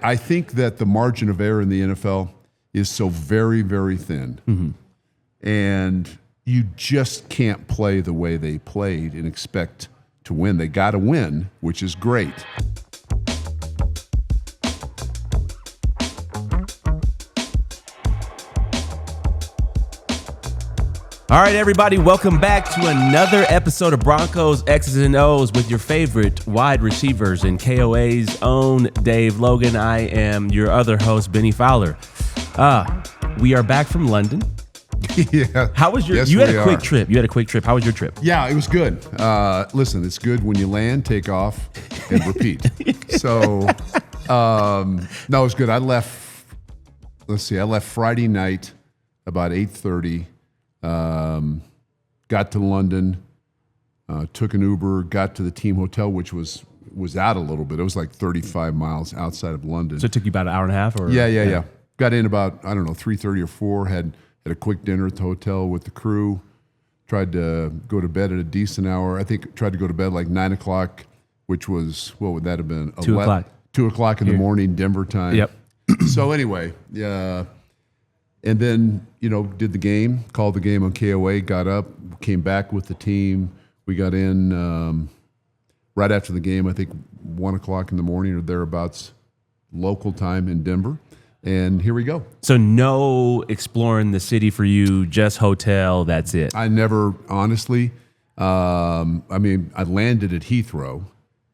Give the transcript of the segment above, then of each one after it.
I think that the margin of error in the NFL is so very, very thin. Mm-hmm. And you just can't play the way they played and expect to win. They got to win, which is great. All right, everybody, welcome back to another episode of Broncos X's and O's with your favorite wide receivers and KOA's own Dave Logan. I am your other host, Benny Fowler. We are back from London. Yeah. How was your? Yes, you had a we quick are. trip. You had a quick trip. How was your trip? Yeah, it was good. Listen, it's good when you land, take off, and repeat. So, no, it was good. I left. I left Friday night about 8:30. Got to London, took an Uber, got to the team hotel, which was out a little bit. It was like 35 miles outside of London. So it took you about an hour and a half? Or Yeah. Got in about, 3:30 or 4, had a quick dinner at the hotel with the crew, tried to go to bed at a decent hour. I think tried to go to bed like 9 o'clock, which was, what would that have been? 2 o'clock. 2 o'clock in the morning, Denver time. Yep. So anyway, yeah. And then, did the game, called the game on KOA, got up, came back with the team. We got in right after the game, I think 1 o'clock in the morning or thereabouts, local time in Denver. And here we go. So no exploring the city for you, just hotel, that's it. I never, honestly, I landed at Heathrow,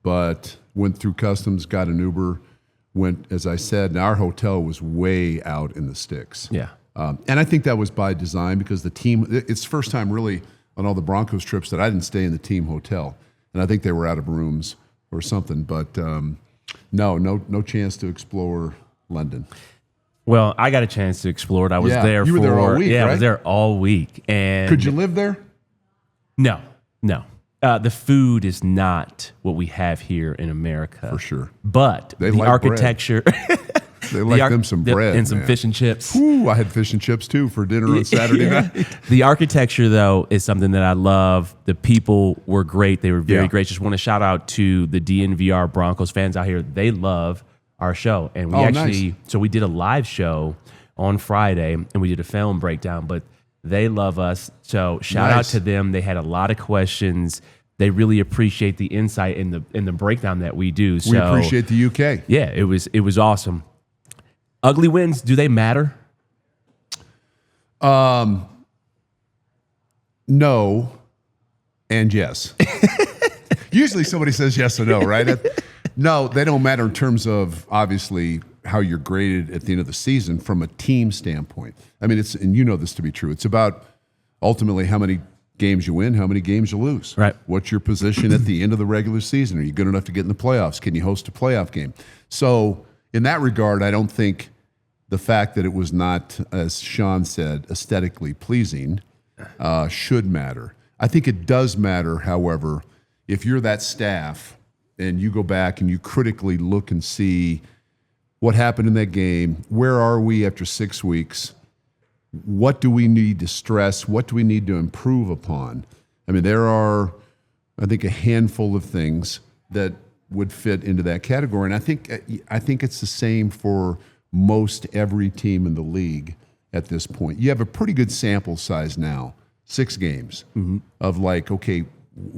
but went through customs, got an Uber, went, as I said, and our hotel was way out in the sticks. Yeah. And I think that was by design because the team, it's the first time really on all the Broncos trips that I didn't stay in the team hotel. And I think they were out of rooms or something. But no chance to explore London. Well, I got a chance to explore it. I was there you were there all week, right? I was right? there all week. And Could you live there? No. The food is not what we have here in America. For sure. But They the like architecture. They like them some bread. And some man. fish and chips. Ooh, I had fish and chips too for dinner on Saturday night. The architecture, though, is something that I love. The people were great. They were very great. Just want to shout out to the DNVR Broncos fans out here. They love our show. And so we did a live show on Friday, and we did a film breakdown, but they love us. So shout out to them. They had a lot of questions. They really appreciate the insight in the breakdown that we do. So We appreciate the UK. Yeah, it was awesome. Ugly wins, do they matter? No and yes. Usually somebody says yes or no, right? No, they don't matter in terms of obviously how you're graded at the end of the season from a team standpoint. I mean, and you know this to be true. It's about ultimately how many games you win, how many games you lose. Right. What's your position at the end of the regular season? Are you good enough to get in the playoffs? Can you host a playoff game? So in that regard, I don't think the fact that it was not, as Sean said, aesthetically pleasing should matter. I think it does matter, however, if you're that staff and you go back and you critically look and see what happened in that game, where are we after 6 weeks? What do we need to stress? What do we need to improve upon? I mean, there are, I think, a handful of things that would fit into that category. And I think it's the same for most every team in the league at this point. You have a pretty good sample size now, 6 games of like, okay,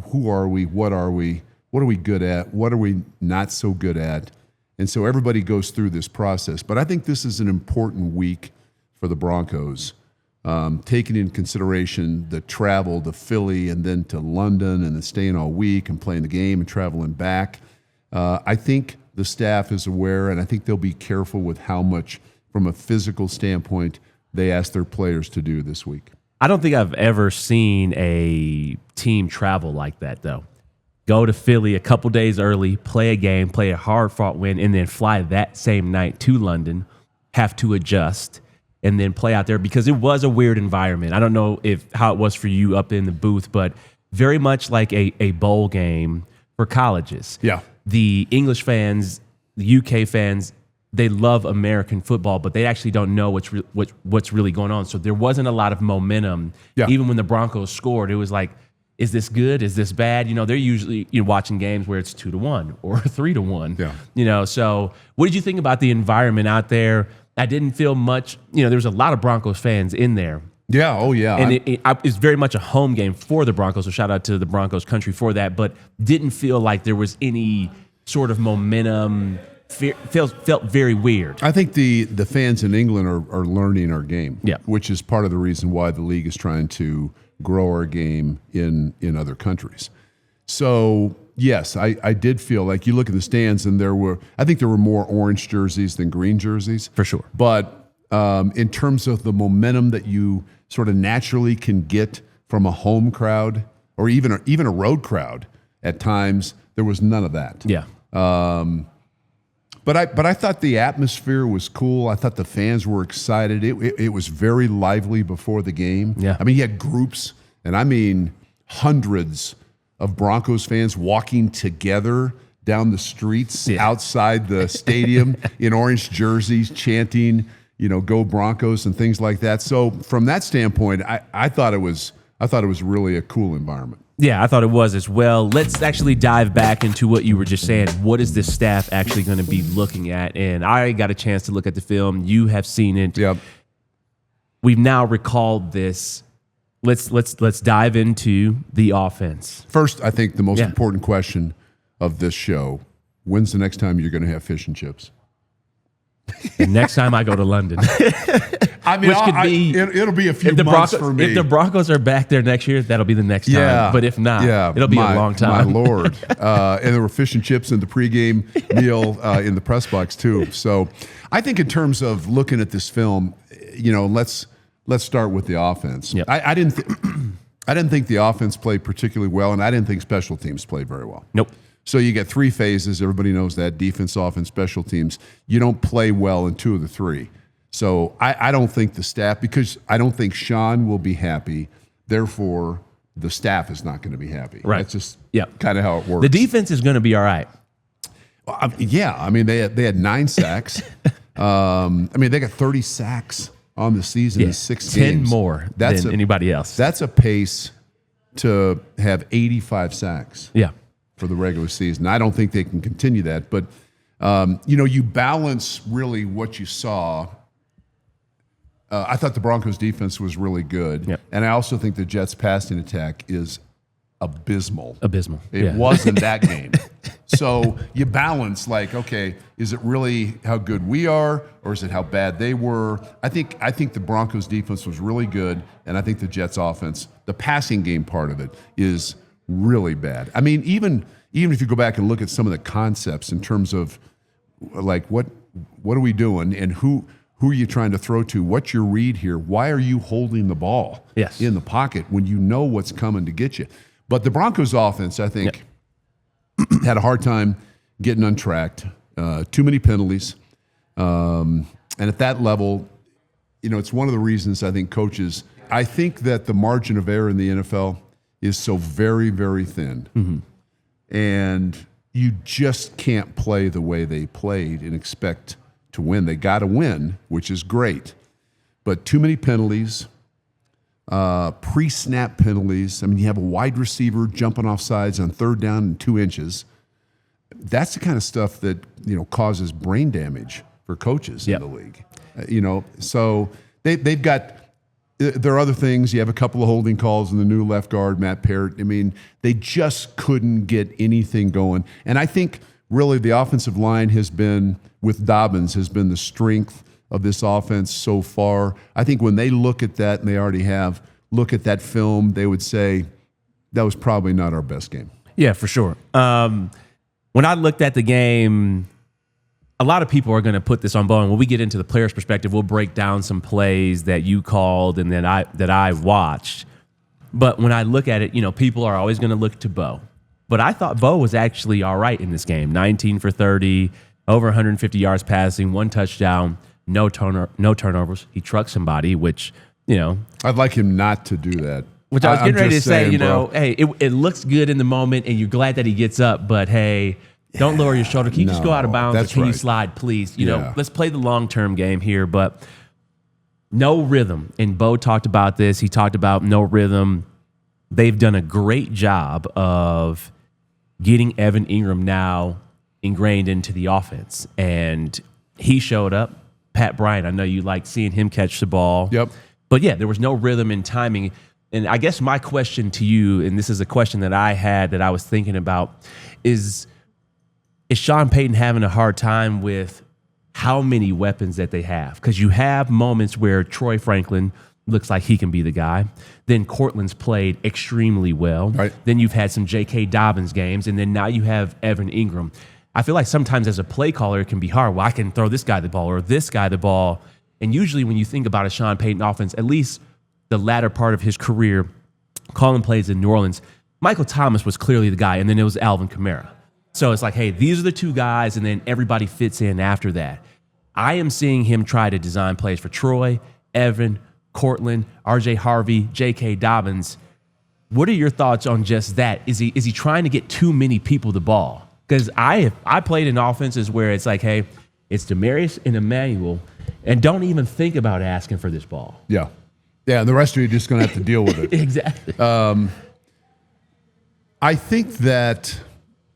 who are we? What are we? What are we good at? What are we not so good at? And so everybody goes through this process. But I think this is an important week for the Broncos, taking into consideration the travel to Philly and then to London and then staying all week and playing the game and traveling back. I think the staff is aware, and I think they'll be careful with how much, from a physical standpoint, they ask their players to do this week. I don't think I've ever seen a team travel like that, though. Go to Philly a couple days early, play a game, play a hard-fought win, and then fly that same night to London, have to adjust, and then play out there because it was a weird environment. I don't know how it was for you up in the booth, but very much like a bowl game for colleges. Yeah. The English fans, the UK fans, they love American football, but they actually don't know what's really going on. So there wasn't a lot of momentum. Yeah. Even when the Broncos scored, it was like is this good? Is this bad? They're usually watching games where it's 2-1 or 3-1. Yeah. So what did you think about the environment out there? I didn't feel much. There was a lot of Broncos fans in there. Yeah. Oh, yeah. And it's very much a home game for the Broncos. So shout out to the Broncos country for that. But didn't feel like there was any sort of momentum. Felt very weird. I think the fans in England are learning our game, which is part of the reason why the league is trying to grow our game in other countries. So, yes, I did feel like you look at the stands and I think there were more orange jerseys than green jerseys. For sure. But in terms of the momentum that you sort of naturally can get from a home crowd or even a road crowd at times, there was none of that. Yeah. But I thought the atmosphere was cool. I thought the fans were excited. It was very lively before the game. Yeah. I mean, you had groups, and I mean hundreds of Broncos fans walking together down the streets outside the stadium in orange jerseys, chanting, "Go Broncos" and things like that. So from that standpoint, I thought it was really a cool environment. Yeah, I thought it was as well. Let's actually dive back into what you were just saying. What is this staff actually going to be looking at? And I got a chance to look at the film. You have seen it. Yep. We've now recalled this. Let's dive into the offense. First, I think the most important question of this show: when's the next time you're going to have fish and chips? The next time I go to London. I mean, it'll be a few months for me. If the Broncos are back there next year, that'll be the next time. Yeah, but if not, it'll be a long time. My Lord. And there were fish and chips in the pregame meal in the press box too. So I think in terms of looking at this film, let's start with the offense. Yep. I didn't think the offense played particularly well, and I didn't think special teams played very well. Nope. So you get three phases. Everybody knows that: defense, offense, special teams. You don't play well in two of the three. So I don't think the staff, because I don't think Sean will be happy. Therefore, the staff is not going to be happy. Right. That's just kind of how it works. The defense is going to be all right. Yeah. I mean, they had 9 sacks. They got 30 sacks on the season in 6 games. 10 more than anybody else. That's a pace to have 85 sacks. Yeah. For the regular season. I don't think they can continue that, but you balance really what you saw. I thought the Broncos defense was really good, and I also think the Jets passing attack is abysmal. It wasn't that game. So you balance okay, is it really how good we are, or is it how bad they were? I think the Broncos defense was really good, and I think the Jets offense, the passing game part of it, is really bad. I mean, even if you go back and look at some of the concepts in terms of what are we doing and who are you trying to throw to? What's your read here? Why are you holding the ball in the pocket when you know what's coming to get you? But the Broncos offense, I think, had a hard time getting untracked. Too many penalties. And at that level, it's one of the reasons I think coaches, I think that the margin of error in the NFL is so very, very thin. Mm-hmm. And you just can't play the way they played and expect to win. They got to win, which is great. But too many penalties, pre-snap penalties. I mean, you have a wide receiver jumping off sides on 3rd down and 2 inches. That's the kind of stuff that, causes brain damage for coaches in the league. So they've got... There are other things. You have a couple of holding calls in the new left guard, Matt Parrott. I mean, they just couldn't get anything going. And I think really the offensive line with Dobbins, has been the strength of this offense so far. I think when they look at that, and they already look at that film, they would say that was probably not our best game. Yeah, for sure. When I looked at the game, a lot of people are going to put this on Bo, and when we get into the player's perspective, we'll break down some plays that you called and that I watched. But when I look at it, people are always going to look to Bo. But I thought Bo was actually all right in this game. 19 for 30, over 150 yards passing, 1 touchdown, no turnovers. He trucked somebody, which, I'd like him not to do that. Which I was getting ready to say, hey, it looks good in the moment, and you're glad that he gets up, but hey, don't lower your shoulder. Can you just go out of bounds, or can you slide, please? Let's play the long-term game here, but no rhythm. And Bo talked about this. He talked about no rhythm. they've done a great job of getting Evan Ingram now ingrained into the offense. And he showed up. Pat Bryant, I know you like seeing him catch the ball. Yep. But yeah, there was no rhythm and timing. And I guess my question to you, and this is a question that I had that I was thinking about, is Sean Payton having a hard time with how many weapons that they have? Because you have moments where Troy Franklin looks like he can be the guy. Then Cortland's played extremely well. Right. Then you've had some J.K. Dobbins games, and then now you have Evan Ingram. I feel like sometimes as a play caller, it can be hard. Well, I can throw this guy the ball or this guy the ball. And usually when you think about a Sean Payton offense, at least the latter part of his career, calling plays in New Orleans, Michael Thomas was clearly the guy, and then it was Alvin Kamara. So it's like, hey, these are the two guys, and then everybody fits in after that. I am seeing him try to design plays for Troy, Evan, Cortland, R.J. Harvey, J.K. Dobbins. What are your thoughts on just that? Is he trying to get too many people the ball? Because I played in offenses where it's like, hey, it's Demarius and Emmanuel, and don't even think about asking for this ball. Yeah. Yeah, and the rest of you are just going to have to deal with it. Exactly. I think that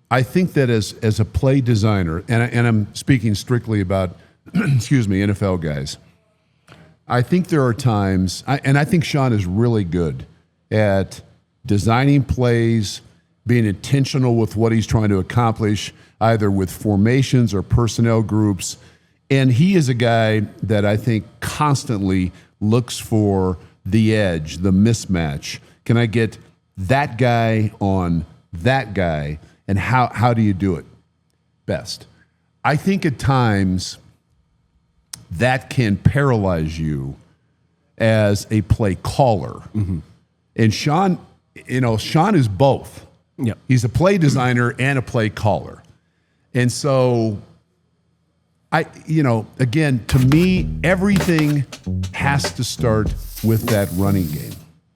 as a play designer, and I'm speaking strictly about, NFL guys, I think there are times, and I think Sean is really good at designing plays, being intentional with what he's trying to accomplish, either with formations or personnel groups. And he is a guy that I think constantly looks for the edge, the mismatch. Can I get that guy on that guy? And how do you do it best? I think at times that can paralyze you as a play caller. Mm-hmm. And Sean is both. Yep. He's a play designer and a play caller. And so again, to me, everything has to start with that running game.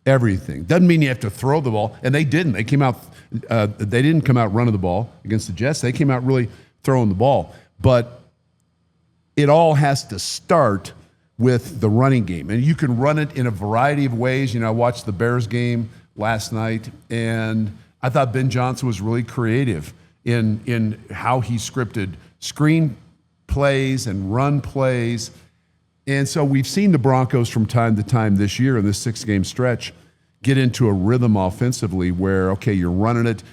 Everything. Doesn't mean you have to throw the ball. And they didn't. They came out, they didn't come out running the ball against the Jets. They came out really throwing the ball. But it all has to start with the running game. And you can run it in a variety of ways. I watched the Bears game last night, and I thought Ben Johnson was really creative in how he scripted screen plays and run plays. And so we've seen the Broncos from time to time this year in this 6-game stretch get into a rhythm offensively where, okay, you're running it,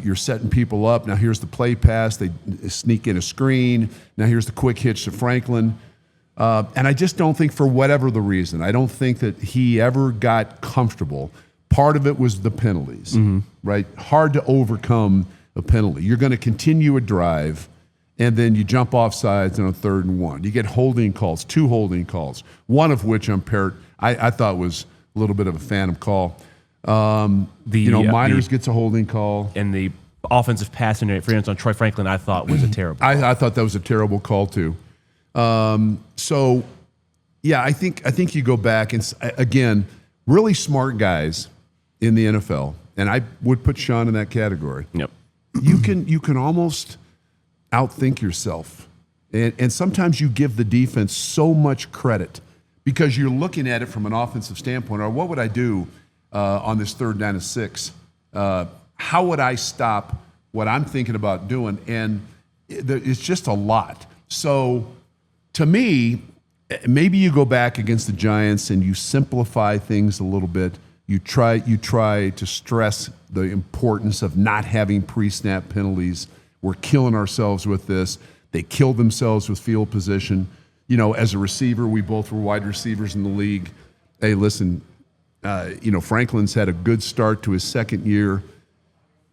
you're setting people up. Now here's the play pass. They sneak in a screen. Now here's the quick hitch to Franklin. And I just don't think, for whatever the reason, I don't think that he ever got comfortable. Part of it was the penalties, right? Hard to overcome a penalty. You're going to continue a drive, and then you jump off sides on a 3rd and 1. You get holding calls, 2 holding calls, one of which I thought was a little bit of a phantom call. Miners gets a holding call. And the offensive pass interference on Troy Franklin, I thought was a terrible call. I thought that was a terrible call too. So, yeah, I think you go back and, again, really smart guys in the NFL, and I would put Sean in that category. Yep. You can almost outthink yourself. And sometimes you give the defense so much credit because you're looking at it from an offensive standpoint. Or what would I do on this 3rd down and 6? How would I stop what I'm thinking about doing? And it's just a lot. So to me, maybe you go back against the Giants and you simplify things a little bit. You try to stress the importance of not having pre-snap penalties. We're killing ourselves with this. They killed themselves with field position. As a receiver, we both were wide receivers in the league. Hey, listen, Franklin's had a good start to his 2nd year.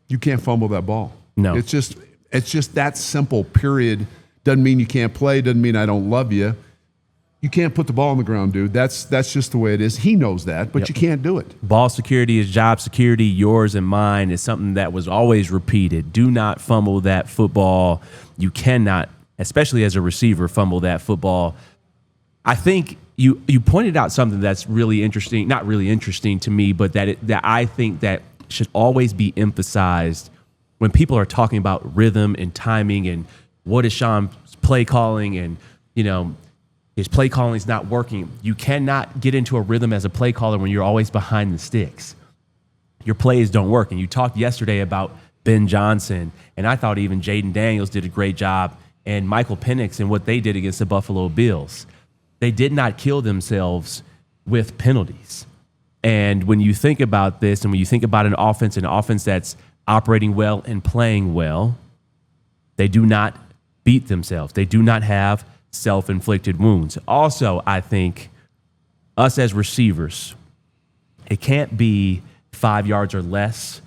You can't fumble that ball. No. It's just that simple, period. Doesn't mean you can't play. Doesn't mean I don't love you. You can't put the ball on the ground, dude. That's just the way it is. He knows that, but you can't do it. Ball security is job security. Yours and mine is something that was always repeated. Do not fumble that football. You cannot, especially as a receiver, fumble that football. I think you pointed out something that's really interesting, not really interesting to me, but that I think that should always be emphasized when people are talking about rhythm and timing and what is Sean's play calling and, his play calling is not working. You cannot get into a rhythm as a play caller when you're always behind the sticks. your plays don't work. And you talked yesterday about Ben Johnson, and I thought even Jaden Daniels did a great job, and Michael Penix and what they did against the Buffalo Bills. They did not kill themselves with penalties. And when you think about this, and when you think about an offense that's operating well and playing well, they do not beat themselves. They do not have self-inflicted wounds. Also, I think us as receivers, it can't be 5 yards or less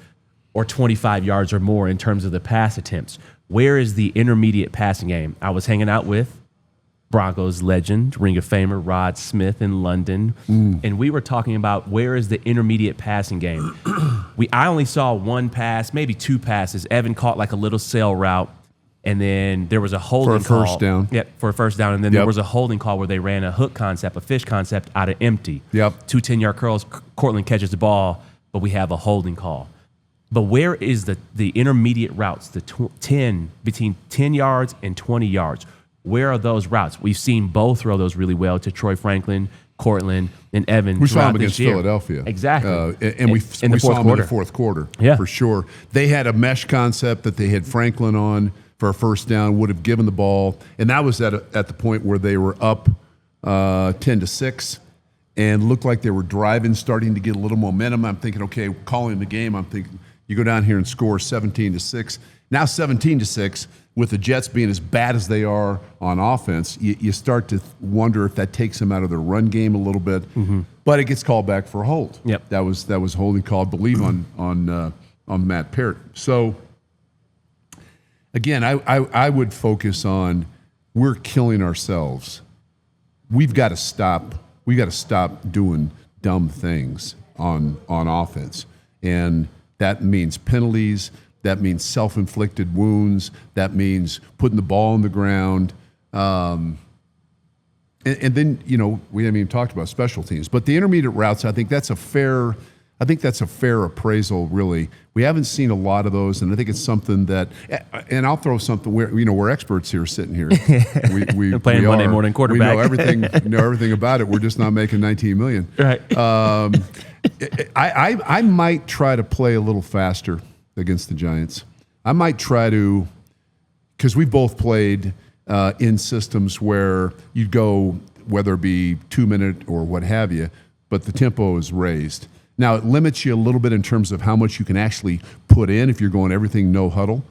or 25 yards or more in terms of the pass attempts. Where is the intermediate passing game? I was hanging out with Broncos legend, Ring of Famer Rod Smith in London, and we were talking about where is the intermediate passing game. I only saw one pass, maybe two passes. Evan caught like a little sail route, and then there was a holding call. For a first down. Yeah, for a first down, and then there was a holding call where they ran a hook concept, a fish concept out of empty. Yep. 2 10-yard curls, Cortland catches the ball, but we have a holding call. But where is the intermediate routes, between 10 yards and 20 yards? Where are those routes? We've seen Bo throw those really well to Troy Franklin, Cortland, and Evan. We saw them against Philadelphia. Exactly. And we saw them in the fourth quarter, for sure. They had a mesh concept that they had Franklin on for a first down, would have given the ball. And that was at the point where they were up 10-6 and looked like they were driving, starting to get a little momentum. I'm thinking, okay, calling the game, I'm thinking, you go down here and score 17-6. Now 17-6, with the Jets being as bad as they are on offense, you start to wonder if that takes them out of their run game a little bit. Mm-hmm. But it gets called back for a hold. Yep. That was holding call, I believe, on Matt Parrott. So again, I would focus on we're killing ourselves. We've got to stop. We got to stop doing dumb things on offense, and that means penalties. That means self-inflicted wounds. That means putting the ball on the ground. And then, we haven't even talked about special teams. But the intermediate routes, I think that's a fair appraisal, really. We haven't seen a lot of those, and I think it's something that – and I'll throw something where, we're experts here sitting here. We playing Monday morning quarterback. We know everything about it. We're just not making $19 million. Right. I might try to play a little faster against the Giants. I might try to, because we both played in systems where you'd go, whether it be 2 minute or what have you, but the tempo is raised. Now, it limits you a little bit in terms of how much you can actually put in if you're going everything no huddle.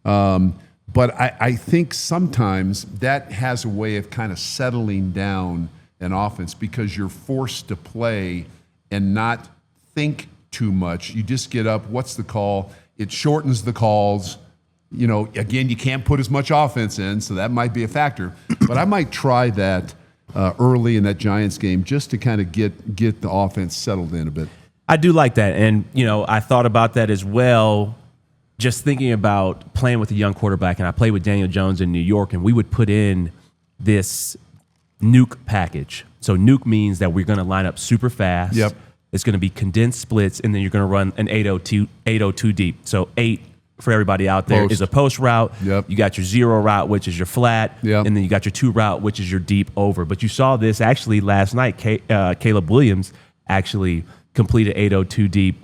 But I think sometimes that has a way of kind of settling down an offense because you're forced to play and not think too much. You just get up. What's the call? It shortens the calls. Again, you can't put as much offense in, so that might be a factor. But I might try that early in that Giants game just to kind of get the offense settled in a bit. I do like that. And, I thought about that as well, just thinking about playing with a young quarterback. And I played with Daniel Jones in New York, and we would put in this nuke package. So nuke means that we're going to line up super fast. Yep. It's going to be condensed splits, and then you're going to run an 802 deep. So 8 for everybody out there is a post route. Yep. You got your 0 route, which is your flat, yep. And then you got your 2 route, which is your deep over. But you saw this actually last night. Caleb Williams actually completed 802 deep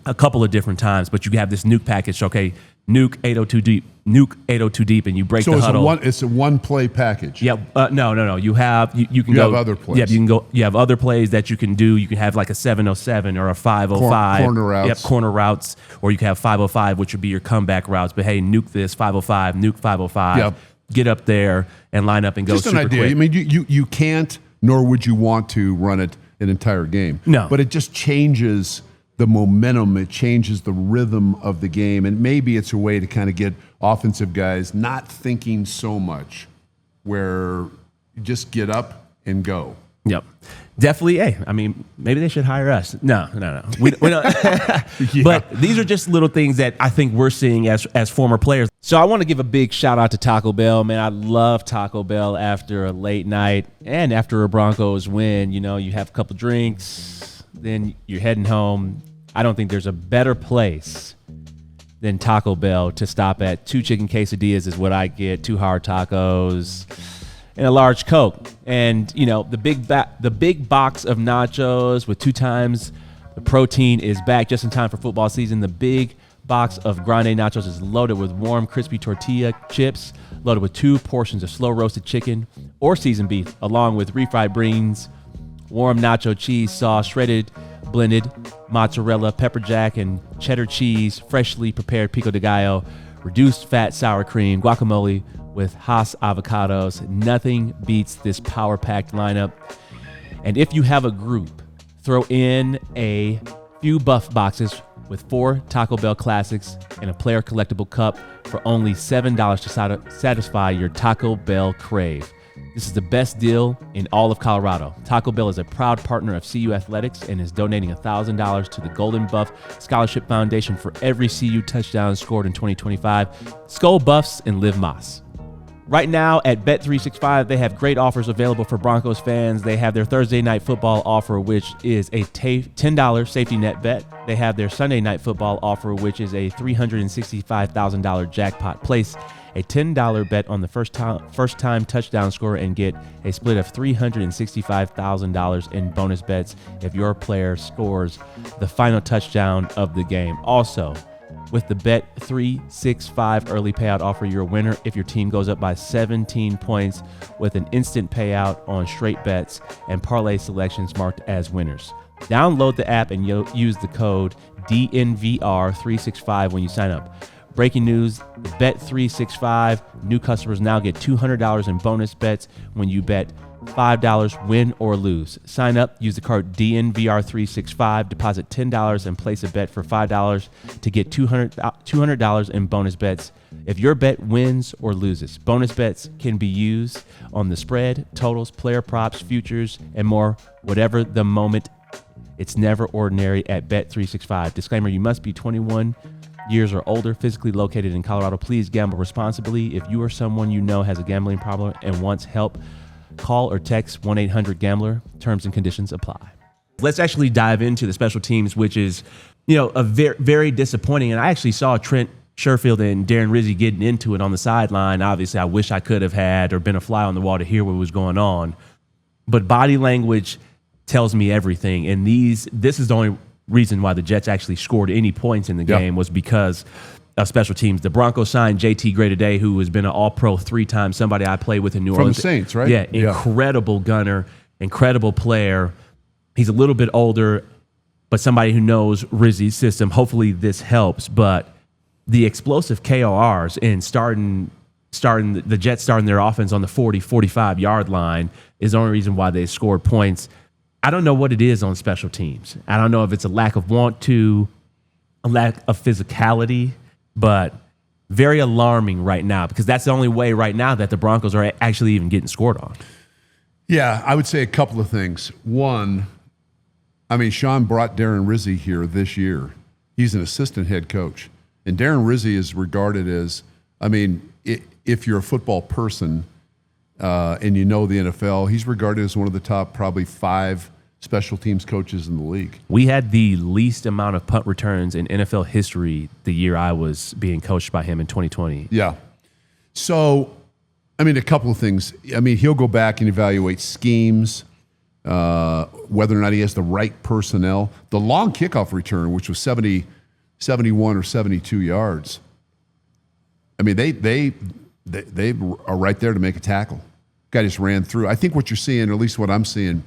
a couple of different times. But you have this nuke package. Okay, nuke 802 deep, nuke 802 deep, and you break the huddle. So it's a one-play package. Yeah, no. You have you can you go have other plays. Yeah, you can go. You have other plays that you can do. You can have like a 707 or a 505 corner routes. Yep, corner routes, or you can have 505, which would be your comeback routes. But hey, nuke this 505, nuke 505. Yep. Get up there and line up and go. Just super an idea. quick. I mean, you can't, nor would you want to run it an entire game. No, but it just changes the momentum. It changes the rhythm of the game, and maybe it's a way to kind of get offensive guys not thinking so much, where you just get up and go. Yep, definitely. Hey, I mean, maybe they should hire us. No. We don't. Yeah. But these are just little things that I think we're seeing as former players. So I want to give a big shout out to Taco Bell, man. I love Taco Bell after a late night and after a Broncos win. You have a couple drinks, then you're heading home. I don't think there's a better place than Taco Bell to stop at. 2 chicken quesadillas is what I get, 2 hard tacos, and a large Coke. And, the big box of nachos with 2 times The protein is back just in time for football season. The big box of grande nachos is loaded with warm, crispy tortilla chips, loaded with 2 portions of slow-roasted chicken or seasoned beef, along with refried beans, warm nacho cheese sauce, shredded, blended mozzarella, pepper jack, and cheddar cheese, freshly prepared pico de gallo, reduced fat sour cream, guacamole with Hass avocados. Nothing beats this power-packed lineup. And if you have a group, throw in a few buff boxes with 4 Taco Bell classics and a player collectible cup for only $7 to satisfy your Taco Bell crave. This is the best deal in all of Colorado. Taco Bell is a proud partner of CU Athletics and is donating $1,000 to the Golden Buff Scholarship Foundation for every CU touchdown scored in 2025. Skull Buffs and Live Moss. Right now at Bet365, they have great offers available for Broncos fans. They have their Thursday night football offer, which is a $10 safety net bet. They have their Sunday night football offer, which is a $365,000 jackpot. Place a $10 bet on the first time touchdown scorer and get a split of $365,000 in bonus bets if your player scores the final touchdown of the game. Also, with the Bet365 early payout offer, you're a winner if your team goes up by 17 points with an instant payout on straight bets and parlay selections marked as winners. Download the app and use the code DNVR365 when you sign up. Breaking news, Bet365 new customers now get $200 in bonus bets when you bet $5 win or lose. Sign up, use the code DNVR365, deposit $10 and place a bet for $5 to get $200 in bonus bets if your bet wins or loses. Bonus bets can be used on the spread, totals, player props, futures, and more, whatever the moment. It's never ordinary at Bet365. Disclaimer, you must be 21 years or older, physically located in Colorado. Please gamble responsibly. If you or someone you know has a gambling problem and wants help, call or text 1-800-GAMBLER. Terms and conditions apply. Let's actually dive into the special teams, which is, a very, very disappointing. And I actually saw Trent Sherfield and Darren Rizzi getting into it on the sideline. Obviously, I wish I could have had or been a fly on the wall to hear what was going on. But body language tells me everything. And this is the only reason why the Jets actually scored any points in the game was because of special teams. The Broncos signed JT Gray-Today, who has been an All-Pro 3 times, somebody I played with in New Orleans. From the Saints, right? Yeah, incredible gunner, incredible player. He's a little bit older, but somebody who knows Rizzi's system. Hopefully this helps. But the explosive KORs in starting the Jets starting their offense on the 40, 45-yard line is the only reason why they scored points. I don't know what it is on special teams. I don't know if it's a lack of want to, a lack of physicality, but very alarming right now because that's the only way right now that the Broncos are actually even getting scored on. Yeah, I would say a couple of things. One, Sean brought Darren Rizzi here this year. He's an assistant head coach. And Darren Rizzi is regarded as, if you're a football person and you know the NFL, he's regarded as one of the top probably 5 special teams coaches in the league. We had the least amount of punt returns in NFL history the year I was being coached by him in 2020. Yeah. So, a couple of things. He'll go back and evaluate schemes, whether or not he has the right personnel. The long kickoff return, which was 71 or 72 yards, they are right there to make a tackle. Guy just ran through. I think what you're seeing, or at least what I'm seeing,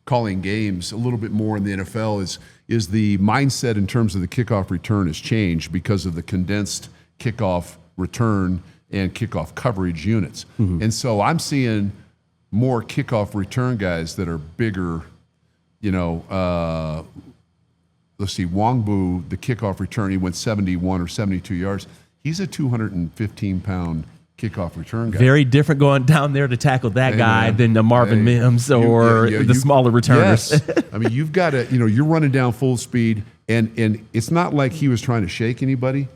calling games a little bit more in the NFL is the mindset in terms of the kickoff return has changed because of the condensed kickoff return and kickoff coverage units. Mm-hmm. And so I'm seeing more kickoff return guys that are bigger. Let's see, Wongbu, the kickoff return, he went 71 or 72 yards. He's a 215-pound kickoff return guy. Very different going down there to tackle that guy than the Marvin Mims or the smaller returners. Yes. You've got to, you're running down full speed, and it's not like he was trying to shake anybody.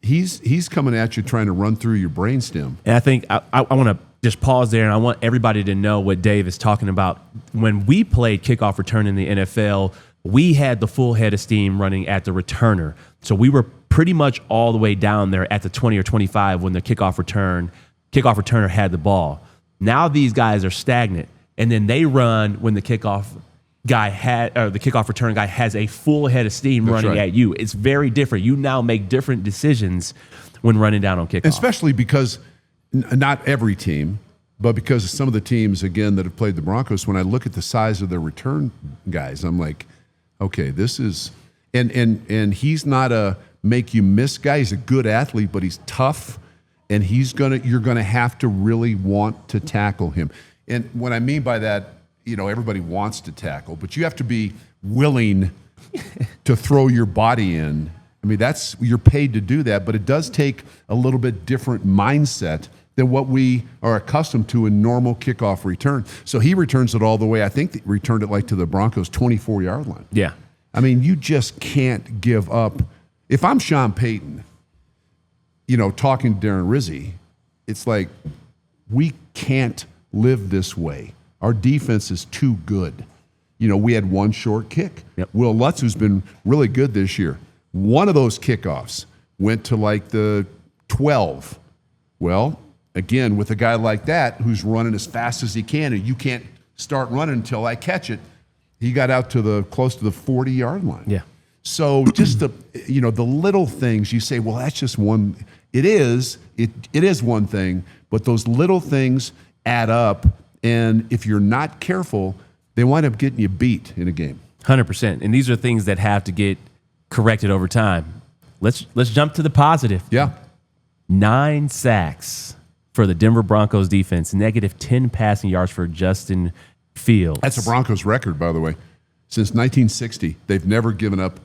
He's coming at you trying to run through your brainstem. And I think I want to just pause there, and I want everybody to know what Dave is talking about. When we played kickoff return in the NFL, we had the full head of steam running at the returner. So we were pretty much all the way down there at the 20 or 25 when the kickoff returner had the ball. Now these guys are stagnant, and then they run when the kickoff guy or the kickoff return guy has a full head of steam running at you. It's very different. You now make different decisions when running down on kickoff. Especially because not every team, but because of some of the teams, again, that have played the Broncos, when I look at the size of their return guys, I'm like, okay, this is – and he's not a make-you-miss guy. He's a good athlete, but he's tough, and you're going to have to really want to tackle him. And what I mean by that, everybody wants to tackle, but you have to be willing to throw your body in. I mean, you're paid to do that, but it does take a little bit different mindset than what we are accustomed to in normal kickoff return. So he returns it all the way. I think he returned it like to the Broncos' 24-yard line. Yeah. I mean, you just can't give up. If I'm Sean Payton, talking to Darren Rizzi, it's like, we can't live this way. Our defense is too good. We had one short kick. Yep. Will Lutz, who's been really good this year, one of those kickoffs went to like the 12. Well, again, with a guy like that who's running as fast as he can, and you can't start running until I catch it, he got out to close to the 40-yard line. Yeah. So just the little things you say, well, that's just one. It is one thing, but those little things add up. And if you're not careful, they wind up getting you beat in a game. 100%. And these are things that have to get corrected over time. Let's jump to the positive. Yeah. 9 sacks for the Denver Broncos defense, negative 10 passing yards for Justin Fields. That's a Broncos record, by the way. Since 1960, they've never given up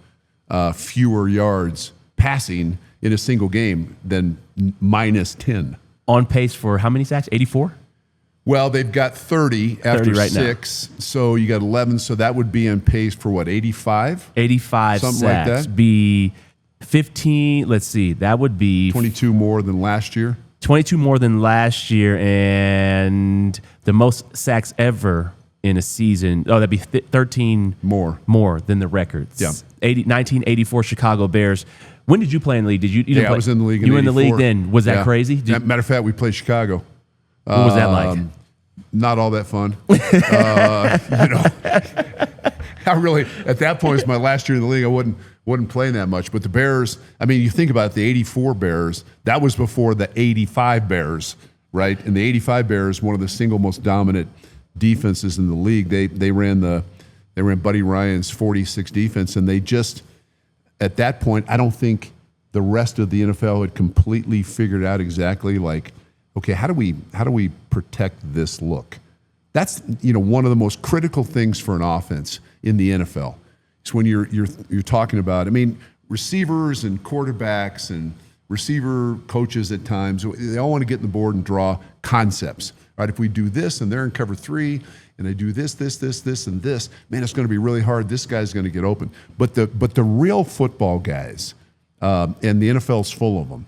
fewer yards passing in a single game than minus 10. On pace for how many sacks? 84? Well, they've got 30 after right 6, so you got 11, so that would be on pace for what, 85? 85 Something sacks. like that? Be 15, let's see, that would be 22 more than last year. 22 more than last year, and the most sacks ever in a season. Oh, that'd be 13 more than the records. Yeah. 1984 Chicago Bears. When did you play in the league? Did you? You I was in the league. You were in the 84. league then. Was that crazy? Matter of fact, we played Chicago. What was that like? Not all that fun. I really, at that point, it was my last year in the league. I wasn't playing that much. But the Bears, I mean, you think about it, the 84 Bears, that was before the 85 Bears, right? And the 85 Bears, one of the single most dominant defenses in the league. They ran Buddy Ryan's 46 defense, and they just, at that point, I don't think the rest of the NFL had completely figured out exactly like, okay, how do we protect this look? That's one of the most critical things for an offense in the NFL. It's when you're talking about, I mean, receivers and quarterbacks and receiver coaches at times, they all want to get in the board and draw concepts. Right? If we do this and they're in cover 3 and they do this, and this, man, it's going to be really hard. This guy's going to get open. But the real football guys, and the NFL's full of them,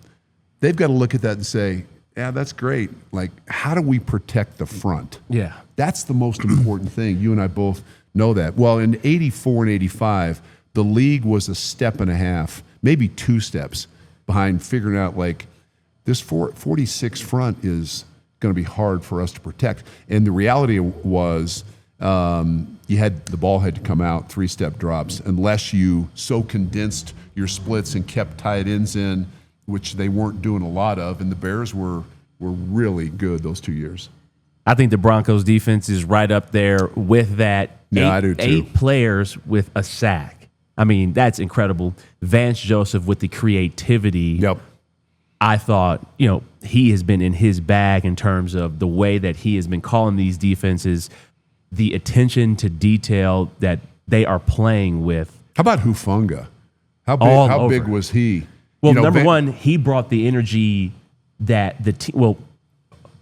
they've got to look at that and say, yeah, that's great. Like, how do we protect the front? Yeah. That's the most important thing. You and I both know that. Well, in 84 and 85, the league was a step and a half, maybe 2 steps behind figuring out, like, this 46 front is going to be hard for us to protect. And the reality was the ball had to come out 3-step drops unless you so condensed your splits and kept tight ends in, which they weren't doing a lot of, and the Bears were really good those 2 years. I think the Broncos defense is right up there with that. Yeah, I do too. 8 players with a sack. I mean, that's incredible. Vance Joseph with the creativity. Yep. I thought, he has been in his bag in terms of the way that he has been calling these defenses, the attention to detail that they are playing with. How about Hufanga? How big was he? Well, number one, he brought the energy that the team. Well,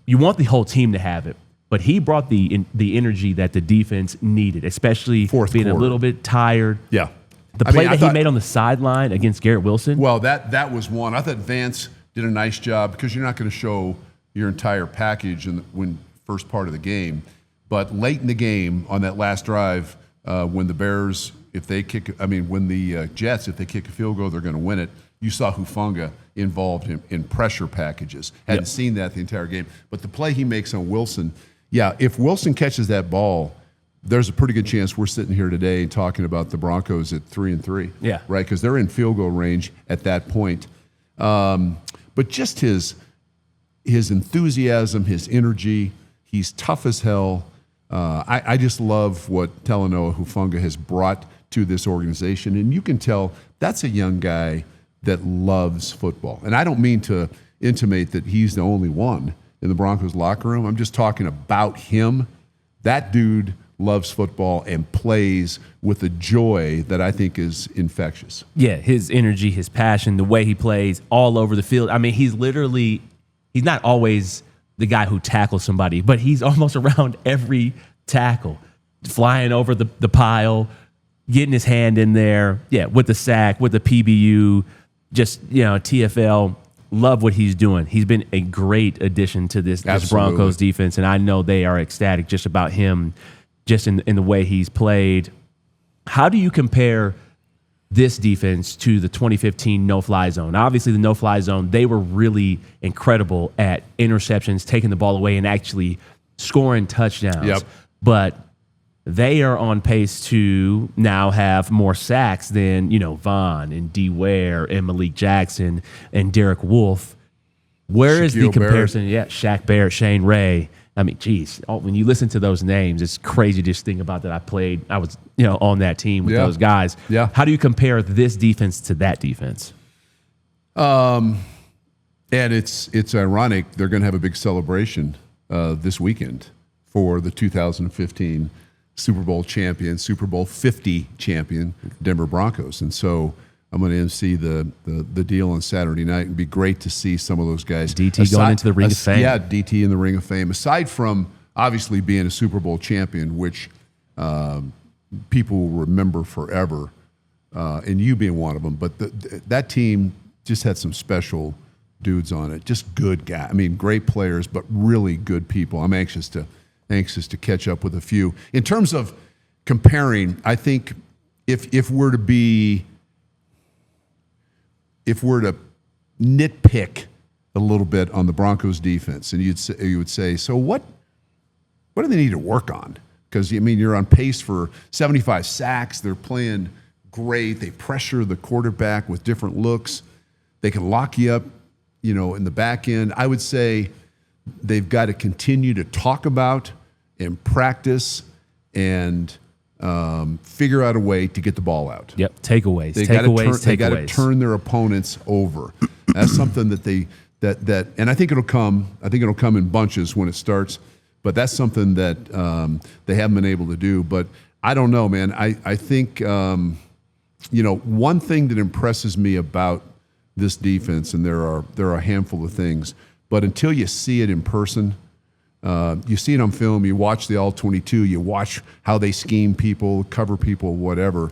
you want the whole team to have it, but he brought the energy that the defense needed, especially being a little bit tired. Yeah, the play he made on the sideline against Garrett Wilson. Well, that was one. I thought Vance did a nice job because you're not going to show your entire package in the first part of the game, but late in the game on that last drive, when the Bears, when the Jets, if they kick a field goal, they're going to win it. You saw Hufanga involved in pressure packages. Hadn't seen that the entire game. But the play he makes on Wilson, if Wilson catches that ball, there's a pretty good chance we're sitting here today talking about the Broncos at 3-3. Yeah. Right? Because they're in field goal range at that point. But just his enthusiasm, his energy, he's tough as hell. I just love what Talanoa Hufanga has brought to this organization. And you can tell that's a young guy that loves football. And I don't mean to intimate that he's the only one in the Broncos locker room. I'm just talking about him. That dude loves football and plays with a joy that I think is infectious. Yeah, his energy, his passion, the way he plays all over the field. I mean, he's not always the guy who tackles somebody, but he's almost around every tackle, flying over the pile, getting his hand in there, with the sack, with the PBU, just, TFL. Love what he's doing. He's been a great addition to this Broncos defense, and I know they are ecstatic just about him, just in the way he's played. How do you compare this defense to the 2015 no-fly zone? Obviously, the no-fly zone, they were really incredible at interceptions, taking the ball away, and actually scoring touchdowns. Yep. But they are on pace to now have more sacks than, Vaughn and D. Ware and Malik Jaxson and Derek Wolfe. Where is the comparison? Barrett. Shaq Barrett, Shane Ray. I mean, geez, when you listen to those names, it's crazy just think about that. I was, on that team with those guys. Yeah. How do you compare this defense to that defense? And it's ironic. They're going to have a big celebration this weekend for the 2015 Super Bowl champion, Super Bowl 50 champion, Denver Broncos. And so I'm going to MC the deal on Saturday night. It'd be great to see some of those guys. DT going into the Ring of Fame. Yeah, DT in the Ring of Fame. Aside from obviously being a Super Bowl champion, which people will remember forever, and you being one of them. But that team just had some special dudes on it. Just good guys. I mean, great players, but really good people. I'm anxious to catch up with a few. In terms of comparing, I think if we're to nitpick a little bit on the Broncos defense, and you would say, so what do they need to work on? Because you're on pace for 75 sacks. They're playing great. They pressure the quarterback with different looks. They can lock you up, in the back end. I would say they've got to continue to talk about and practice and figure out a way to get the ball out. Yep, takeaways. They got to turn their opponents over. That's something that and I think it'll come. I think it'll come in bunches when it starts. But that's something that they haven't been able to do. But I don't know, man. I think one thing that impresses me about this defense, and there are a handful of things, but until you see it in person. You see it on film, you watch the All-22, you watch how they scheme people, cover people, whatever.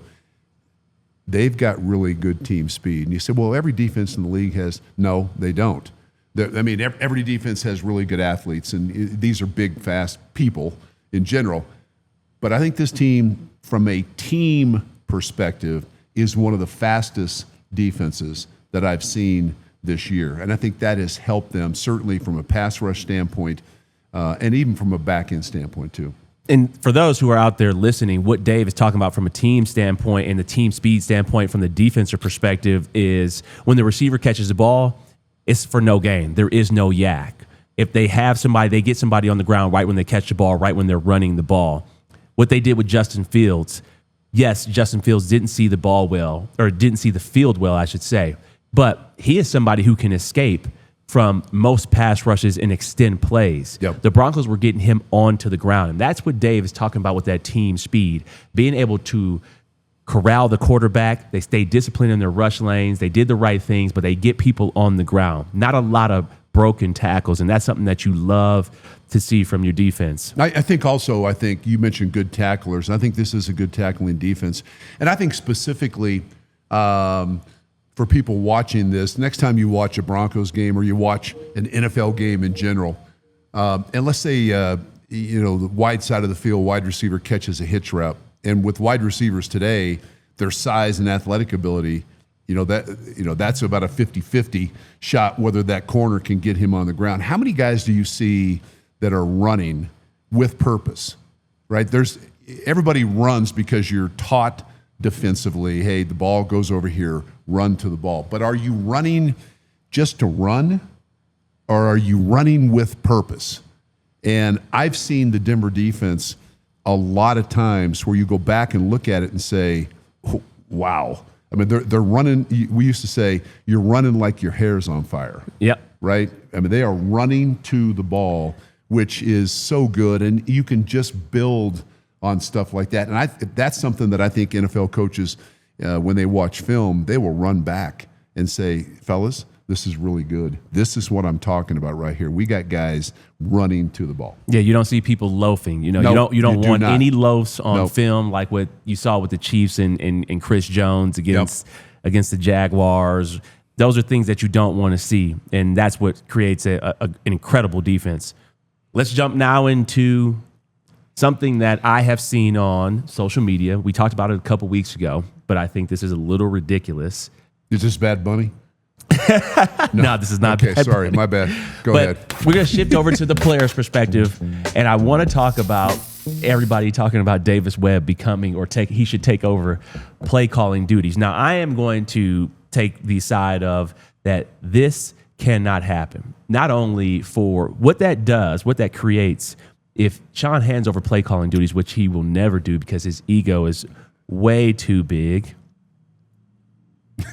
They've got really good team speed. And you say, well, every defense in the league has. No, they don't. Every defense has really good athletes, and these are big, fast people in general. But I think this team, from a team perspective, is one of the fastest defenses that I've seen this year. And I think that has helped them, certainly from a pass rush standpoint, and even from a back-end standpoint, too. And for those who are out there listening, what Dave is talking about from a team standpoint and the team speed standpoint from the defensive perspective is when the receiver catches the ball, it's for no gain. There is no yak. If they have somebody, they get somebody on the ground right when they catch the ball, right when they're running the ball. What they did with Justin Fields, yes, Justin Fields didn't see the ball well, or didn't see the field well, I should say, but he is somebody who can escape from most pass rushes and extend plays. Yep. The Broncos were getting him onto the ground, and that's what Dave is talking about with that team speed, being able to corral the quarterback. They stay disciplined in their rush lanes. They did the right things, but they get people on the ground. Not a lot of broken tackles, and that's something that you love to see from your defense. I think you mentioned good tacklers. I think this is a good tackling defense. And I think specifically for people watching this, next time you watch a Broncos game or you watch an NFL game in general, and let's say the wide side of the field, wide receiver catches a hitch route, and with wide receivers today, their size and athletic ability, that's about a 50-50 shot whether that corner can get him on the ground. How many guys do you see that are running with purpose? Right? everybody runs because you're taught defensively, hey, the ball goes over here, run to the ball. But are you running just to run, or are you running with purpose? And I've seen the Denver defense a lot of times where you go back and look at it and say, oh, wow. I mean, they're running. We used to say, you're running like your hair's on fire. Yep. Right? I mean, they are running to the ball, which is so good. And you can just build on stuff like that. And that's something that I think NFL coaches, when they watch film, they will run back and say, fellas, this is really good. This is what I'm talking about right here. We got guys running to the ball. Yeah, you don't see people loafing. You know, Nope, you don't want not. any loafs on Nope. film like what you saw with the Chiefs and Chris Jones against the Jaguars. Those are things that you don't want to see, and that's what creates an incredible defense. Let's jump now into something that I have seen on social media. We talked about it a couple weeks ago, but I think this is a little ridiculous. Is this Bad Bunny? No, this is not. Okay, Bad sorry, Bunny. my bad. Go But ahead. we're going to shift over to the player's perspective, and I want to talk about everybody talking about Davis Webb becoming he should take over play calling duties. Now, I am going to take the side of that this cannot happen. Not only for what that does, what that creates, if Sean hands over play calling duties, which he will never do because his ego is way too big.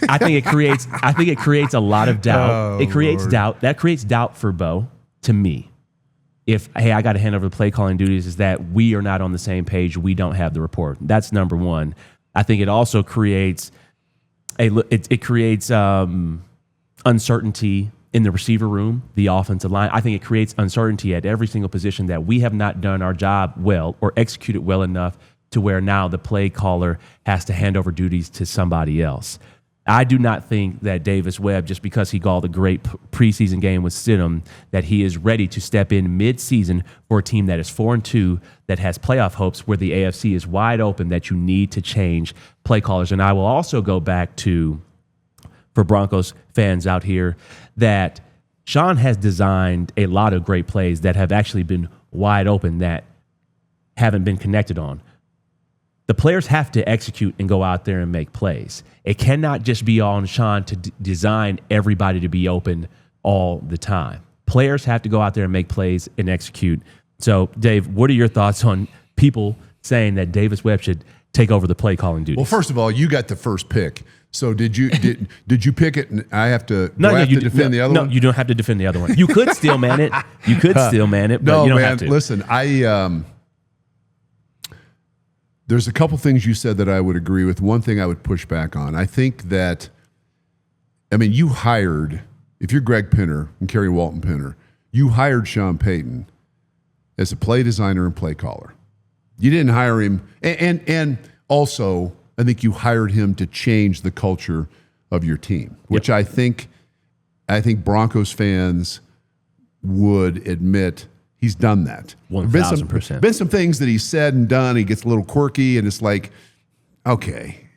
I think it creates a lot of doubt. It creates Lord. doubt. That creates doubt for Bo, to me. If, hey, I got to hand over the play calling duties, is that we are not on the same page. We don't have the report. That's number one. I think it also creates uncertainty in the receiver room, the offensive line. I think it creates uncertainty at every single position that we have not done our job well or executed well enough to where now the play caller has to hand over duties to somebody else. I do not think that Davis Webb, just because he called a great preseason game with Stidham, that he is ready to step in mid-season for a team that is 4-2, that has playoff hopes, where the AFC is wide open, that you need to change play callers. And I will also go back to, for Broncos fans out here, that Sean has designed a lot of great plays that have actually been wide open that haven't been connected on. The players have to execute and go out there and make plays. It cannot just be on Sean to design everybody to be open all the time. Players have to go out there and make plays and execute. So, Dave, what are your thoughts on people saying that Davis Webb should take over the play calling duties? Well, first of all, you got the first pick. So did you pick it? And I have to. Do I have to defend the other one? No, you don't have to defend the other one. You could still man it. You could still man it, but No, you don't man. have to. Listen, there's a couple things you said that I would agree with. One thing I would push back on. I think that, you hired, if you're Greg Pinner and Kerry Walton Pinner, you hired Sean Payton as a play designer and play caller. You didn't hire him, and also I think you hired him to change the culture of your team, which I think Broncos fans would admit he's done that. 1,000%. Been some things that he's said and done. He gets a little quirky, and it's like, okay,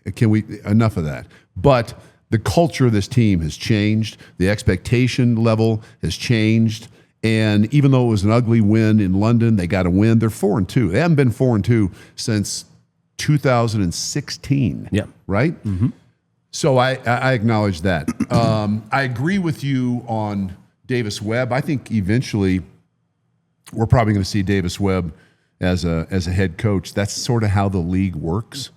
enough of that. But the culture of this team has changed. The expectation level has changed. And even though it was an ugly win in London, they got a win. They're 4-2. They haven't been 4-2 since 2016. Yeah. Right? Mm-hmm. So I acknowledge that. I agree with you on Davis Webb. I think eventually we're probably going to see Davis Webb as a head coach. That's sort of how the league works.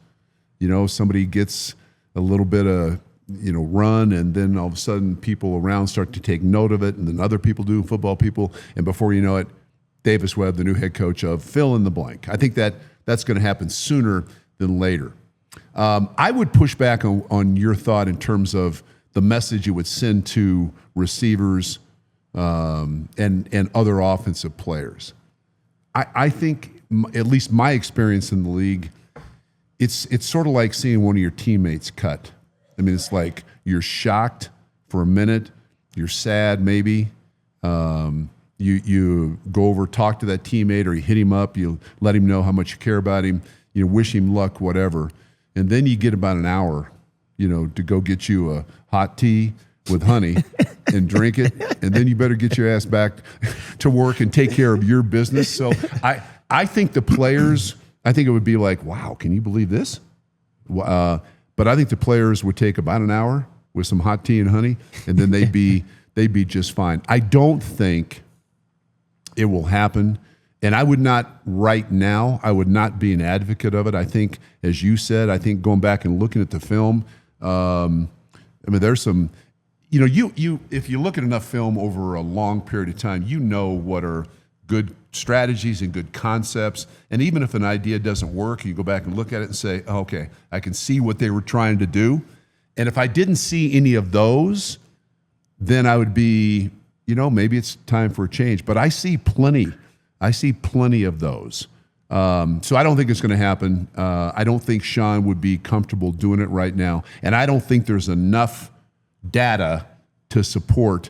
Somebody gets a little bit of run, and then all of a sudden people around start to take note of it, and then other people do, football people, and before you know it, Davis Webb, the new head coach of fill in the blank. I think that's going to happen sooner than later. I would push back on your thought in terms of the message it would send to receivers and other offensive players. I think, at least my experience in the league, it's sort of like seeing one of your teammates cut. It's like you're shocked for a minute, you're sad maybe, you go over, talk to that teammate, or you hit him up, you let him know how much you care about him, wish him luck, whatever, and then you get about an hour, to go get you a hot tea with honey and drink it, and then you better get your ass back to work and take care of your business. So I think the players I think it would be like, wow, can you believe this? But I think the players would take about an hour with some hot tea and honey, and then they'd be just fine. I don't think it will happen. And I would not right now, I would not be an advocate of it. I think, as you said, I think going back and looking at the film, I mean, there's some, you if you look at enough film over a long period of time, you know what are good strategies and good concepts. And even if an idea doesn't work, you go back and look at it and say, oh, okay, I can see what they were trying to do. And if I didn't see any of those, then I would be, maybe it's time for a change. But I see plenty of those. So I don't think it's going to happen. I don't think Sean would be comfortable doing it right now. And I don't think there's enough data to support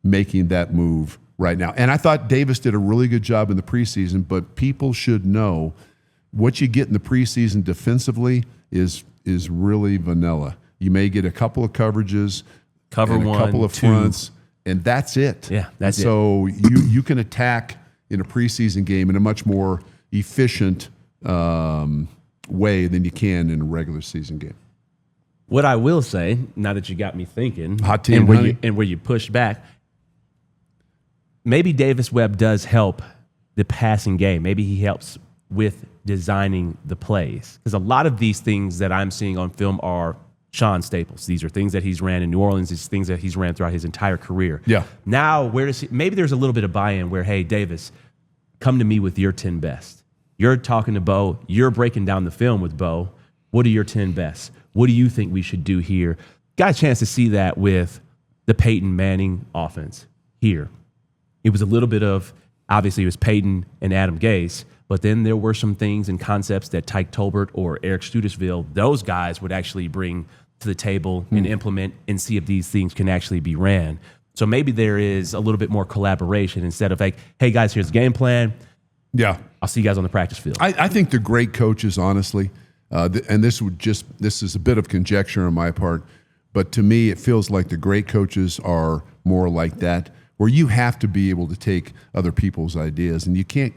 making that move right now. And I thought Davis did a really good job in the preseason, but people should know what you get in the preseason defensively is really vanilla. You may get a couple of coverages, cover one, a couple of fronts, and that's it. Yeah, that's it. So you can attack in a preseason game in a much more efficient way than you can in a regular season game. What I will say, now that you got me thinking, hot tea and honey. Where you pushed back, maybe Davis Webb does help the passing game. Maybe he helps with designing the plays. Because a lot of these things that I'm seeing on film are Sean staples. These are things that he's ran in New Orleans. These things that he's ran throughout his entire career. Yeah. Now, maybe there's a little bit of buy-in where, hey, Davis, come to me with your 10 best. You're talking to Bo. You're breaking down the film with Bo. What are your 10 best? What do you think we should do here? Got a chance to see that with the Peyton Manning offense here. It was a little bit of, obviously it was Peyton and Adam Gase, but then there were some things and concepts that Tyke Tolbert or Eric Studesville, those guys would actually bring to the table and implement and see if these things can actually be ran. So maybe there is a little bit more collaboration instead of like, hey guys, here's the game plan. Yeah. I'll see you guys on the practice field. I think the great coaches, honestly, and this is a bit of conjecture on my part, but to me it feels like the great coaches are more like that, where you have to be able to take other people's ideas, and you can't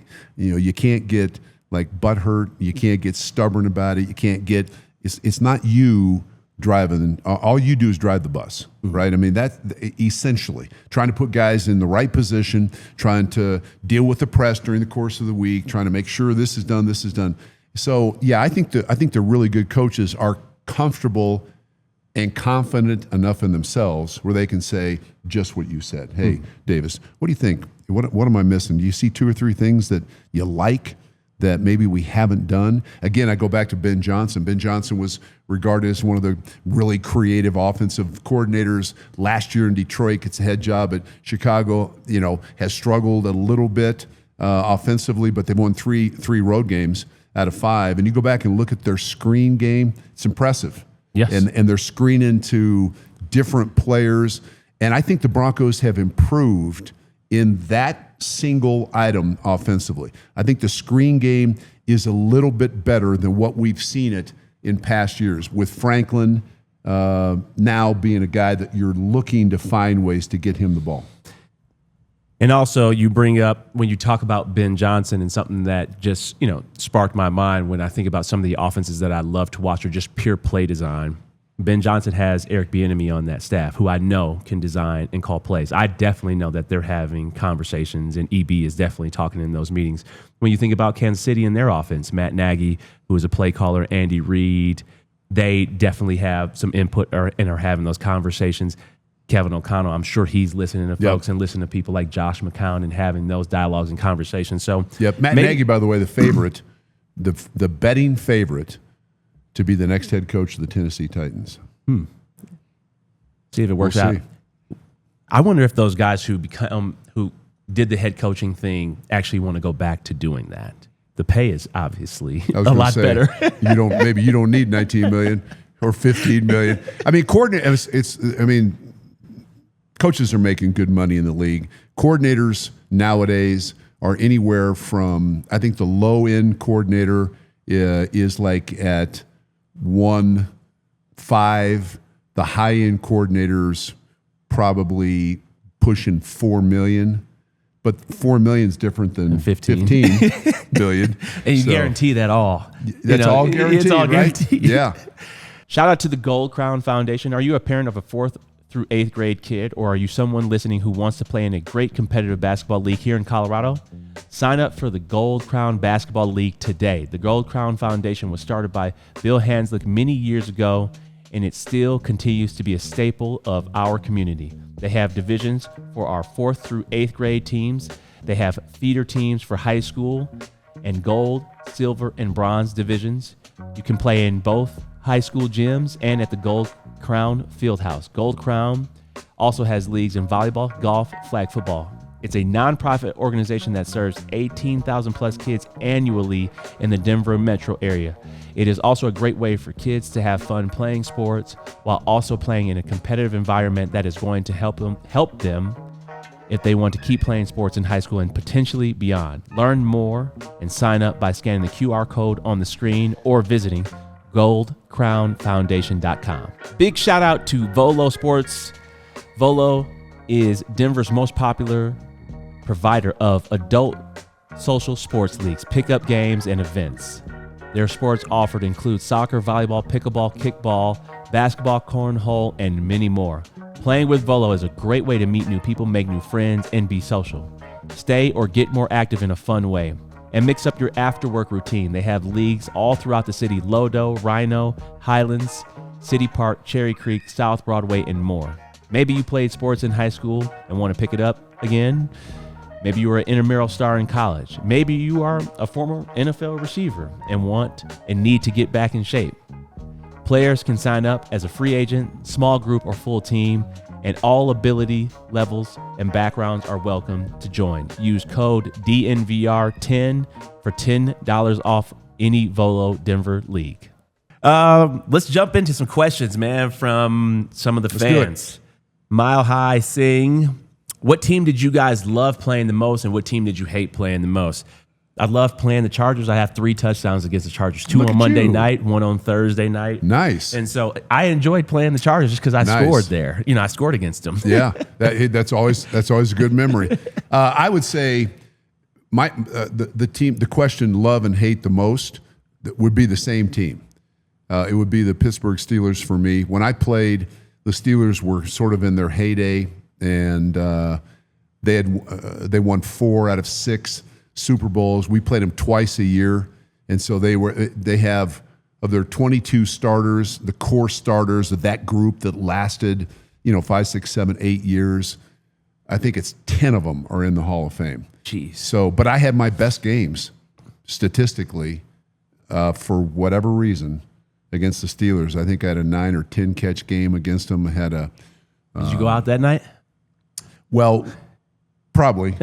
get like butthurt, you can't get stubborn about it, you can't get it's not you driving. All you do is drive the bus, right? I mean, that's essentially trying to put guys in the right position, trying to deal with the press during the course of the week, trying to make sure this is done. So yeah, I think the really good coaches are comfortable and confident enough in themselves where they can say just what you said. Hey, Davis, what do you think? What am I missing? Do you see 2 or 3 things that you like that maybe we haven't done? Again, I go back to Ben Johnson. Ben Johnson was regarded as one of the really creative offensive coordinators last year in Detroit. Gets a head job at Chicago. Has struggled a little bit offensively, but they've won three road games out of 5. And you go back and look at their screen game; it's impressive. Yes, and they're screening to different players, and I think the Broncos have improved in that single item offensively. I think the screen game is a little bit better than what we've seen it in past years, with Franklin now being a guy that you're looking to find ways to get him the ball. And also, you bring up, when you talk about Ben Johnson, and something that just sparked my mind when I think about some of the offenses that I love to watch, or just pure play design. Ben Johnson has Eric Bieniemy on that staff, who I know can design and call plays. I definitely know that they're having conversations, and EB is definitely talking in those meetings. When you think about Kansas City and their offense, Matt Nagy, who is a play caller, Andy Reid, they definitely have some input and are having those conversations. Kevin O'Connell, I'm sure he's listening to folks and listening to people like Josh McCown and having those dialogues and conversations. So, Matt Nagy, by the way, the favorite, the betting favorite to be the next head coach of the Tennessee Titans. See if it works out. I wonder if those guys who did the head coaching thing actually want to go back to doing that. The pay is obviously a lot better. Maybe you don't need $19 million or $15 million. I mean, coaches are making good money in the league. Coordinators nowadays are anywhere from, I think the low end coordinator is like at 1.5. The high end coordinators probably pushing $4 million. but 4 million is different than 15 billion. And you guarantee that all. That's all guaranteed, it's all right? guaranteed. Yeah. Shout out to the Gold Crown Foundation. Are you a parent of a 4th through 8th grade kid, or are you someone listening who wants to play in a great competitive basketball league here in Colorado? Sign up for the Gold Crown Basketball League today. The Gold Crown Foundation was started by Bill Hanslick many years ago, and it still continues to be a staple of our community. They have divisions for our 4th through 8th grade teams. They have feeder teams for high school and gold, silver, and bronze divisions. You can play in both high school gyms and at the Gold Crown Fieldhouse. Gold Crown also has leagues in volleyball, golf, flag football. It's a nonprofit organization that serves 18,000 plus kids annually in the Denver metro area. It is also a great way for kids to have fun playing sports while also playing in a competitive environment that is going to help them if they want to keep playing sports in high school and potentially beyond. Learn more and sign up by scanning the QR code on the screen or visiting goldcrownfoundation.com. Big shout out to Volo Sports. Volo is Denver's most popular provider of adult social sports leagues, pickup games, and events. Their sports offered include soccer, volleyball, pickleball, kickball, basketball, cornhole, and many more. Playing with Volo is a great way to meet new people, make new friends, and be social. Stay or get more active in a fun way. And mix up your after-work routine. They have leagues all throughout the city: Lodo, Rhino, Highlands, City Park, Cherry Creek, South Broadway, and more. Maybe you played sports in high school and want to pick it up again. Maybe you were an intramural star in college. Maybe you are a former NFL receiver and want and need to get back in shape. Players can sign up as a free agent, small group, or full team, and all ability levels and backgrounds are welcome to join. Use code DNVR10 for $10 off any Volo Denver league. Let's jump into some questions, man, from some of the fans. Mile High Sing, what team did you guys love playing the most, and what team did you hate playing the most? I love playing the Chargers. I have 3 touchdowns against the Chargers, 2 on Monday night, 1 on Thursday night. Nice. And so I enjoyed playing the Chargers just because I scored there. I scored against them. Yeah, that's always a good memory. I would say the team, the question love and hate the most would be the same team. It would be the Pittsburgh Steelers for me. When I played, the Steelers were sort of in their heyday, and they won 4 out of 6 Super Bowls. We played them twice a year, and so they have, of their 22 starters, the core starters of that group that lasted 5, 6, 7, 8 years, I think it's 10 of them are in the Hall of Fame. Jeez. So, but I had my best games statistically for whatever reason against the Steelers. I think I had a 9 or 10 catch game against them. I had a. Did you go out that night? Well, probably.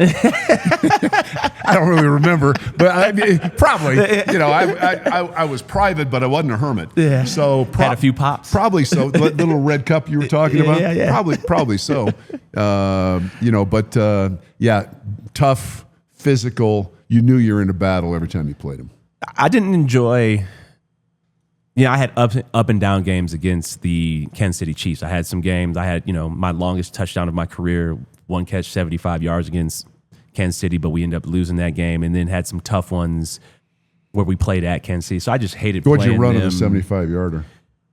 I don't really remember, but I mean, probably. I was private, but I wasn't a hermit. Yeah. So had a few pops. Probably so. The little red cup you were talking about. Yeah. Probably so. Yeah, tough, physical. You knew you were in a battle every time you played them. I didn't enjoy. I had up and down games against the Kansas City Chiefs. I had some games. I had, my longest touchdown of my career, 1 catch, 75 yards against Kansas City, but we ended up losing that game, and then had some tough ones where we played at Kansas City. So I just hated playing them. What'd you run of the 75-yarder?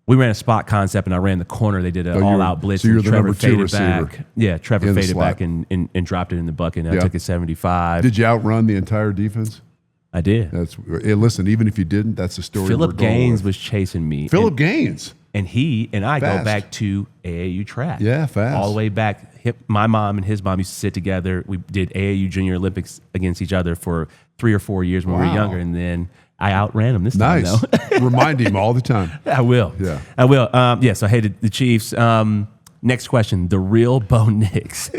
We ran a spot concept, and I ran the corner. They did an all-out blitz. So you're the Trevor number 2 receiver. back. Yeah, Trevor faded back and dropped it in the bucket, and I took a 75. Did you outrun the entire defense? I did. Listen, even if you didn't, that's the story. Philip Gaines was chasing me. Philip Gaines. And he and I Fast. go back to AAU track. Yeah, fast. All the way back. My mom and his mom used to sit together. We did AAU Junior Olympics against each other for 3 or 4 years when we were younger. And then I outran him this time, Nice. Remind him all the time. I will. Yeah. I will. So I hated the Chiefs. Next question. The real Bo Nix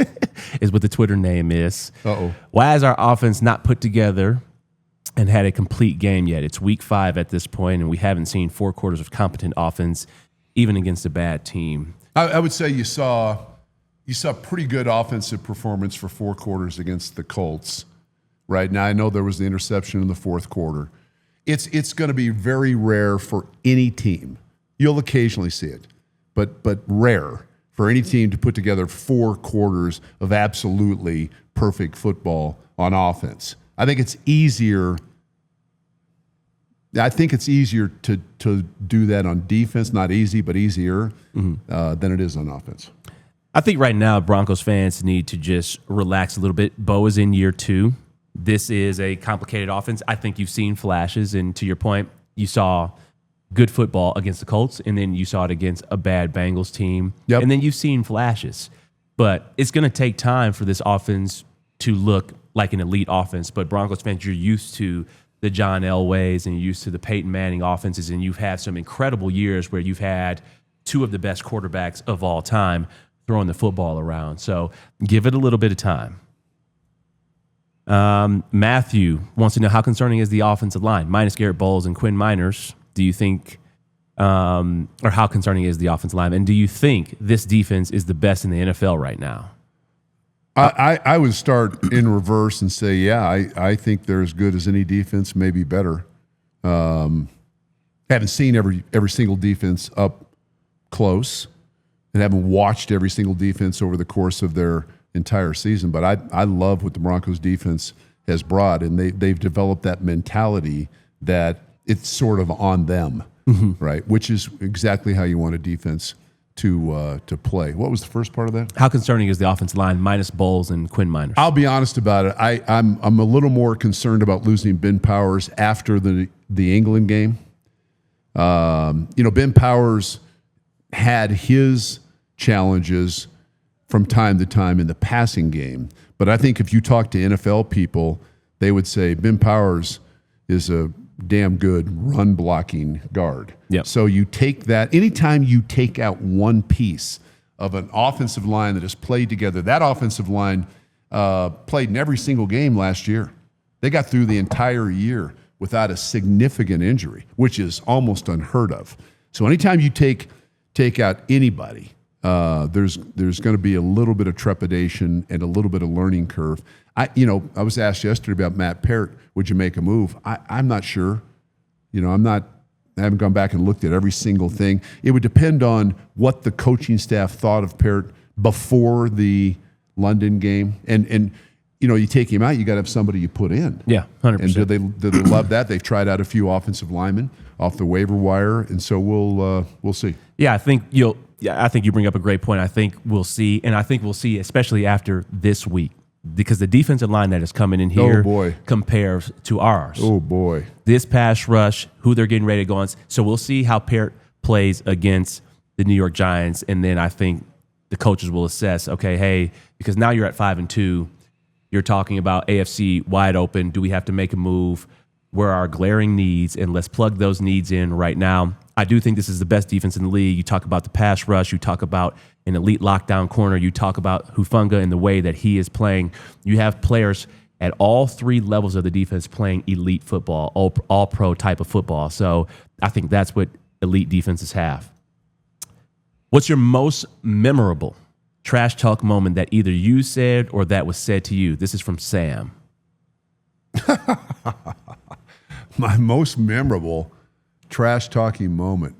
is what the Twitter name is. Uh-oh. Why is our offense not put together and had a complete game yet? It's week 5 at this point, and we haven't seen 4 quarters of competent offense, even against a bad team. I would say you saw pretty good offensive performance for 4 quarters against the Colts. Right now, I know there was the interception in the 4th quarter. It's going to be very rare for any team. You'll occasionally see it, but rare for any team to put together 4 quarters of absolutely perfect football on offense. I think it's easier. I think it's easier to do that on defense. Not easy, but easier than it is on offense. I think right now Broncos fans need to just relax a little bit. Bo is in year 2. This is a complicated offense. I think you've seen flashes, and to your point, you saw good football against the Colts, and then you saw it against a bad Bengals team, and then you've seen flashes. But it's going to take time for this offense to look like an elite offense. But Broncos fans, you're used to the John Elways and you're used to the Peyton Manning offenses, and you've had some incredible years where you've had 2 of the best quarterbacks of all time throwing the football around. So give it a little bit of time. Matthew wants to know, how concerning is the offensive line minus Garrett Bowles and Quinn Miners? Do you think, or how concerning is the offensive line? And do you think this defense is the best in the NFL right now? I would start in reverse and say, yeah, I think they're as good as any defense, maybe better. Haven't seen every single defense up close, and haven't watched every single defense over the course of their entire season. But I love what the Broncos defense has brought, and they've developed that mentality that it's sort of on them, right? Which is exactly how you want a defense to play. What was the first part of that? How concerning is the offensive line minus Bowles and Quinn Miners? I'll be honest about it. I'm a little more concerned about losing Ben Powers after the England game. Ben Powers had his challenges from time to time in the passing game, but I think if you talk to NFL people, they would say Ben Powers is a damn good run blocking guard. Yep. So you take that, anytime you take out one piece of an offensive line that has played together, that offensive line played in every single game last year. They got through the entire year without a significant injury, which is almost unheard of. So anytime you take out anybody, there's going to be a little bit of trepidation and a little bit of learning curve. I was asked yesterday about Matt Parrott. Would you make a move? I'm not sure. I haven't gone back and looked at every single thing. It would depend on what the coaching staff thought of Parrott before the London game. And you take him out, you got to have somebody you put in. Yeah, 100%. And do they love that? They've tried out a few offensive linemen off the waiver wire, and so we'll see. Yeah, I think you bring up a great point. I think we'll see, especially after this week, because the defensive line that is coming in here compares to ours. Oh, boy. This pass rush, who they're getting ready to go on. So we'll see how Parrott plays against the New York Giants, and then I think the coaches will assess, okay, hey, because now you're at 5-2, you're talking about AFC wide open. Do we have to make a move? Where are our glaring needs? And let's plug those needs in right now. I do think this is the best defense in the league. You talk about the pass rush. You talk about an elite lockdown corner. You talk about Hufanga and the way that he is playing. You have players at all 3 levels of the defense playing elite football, all pro type of football. So I think that's what elite defenses have. What's your most memorable trash talk moment that either you said or that was said to you? This is from Sam. My most memorable trash talking moment.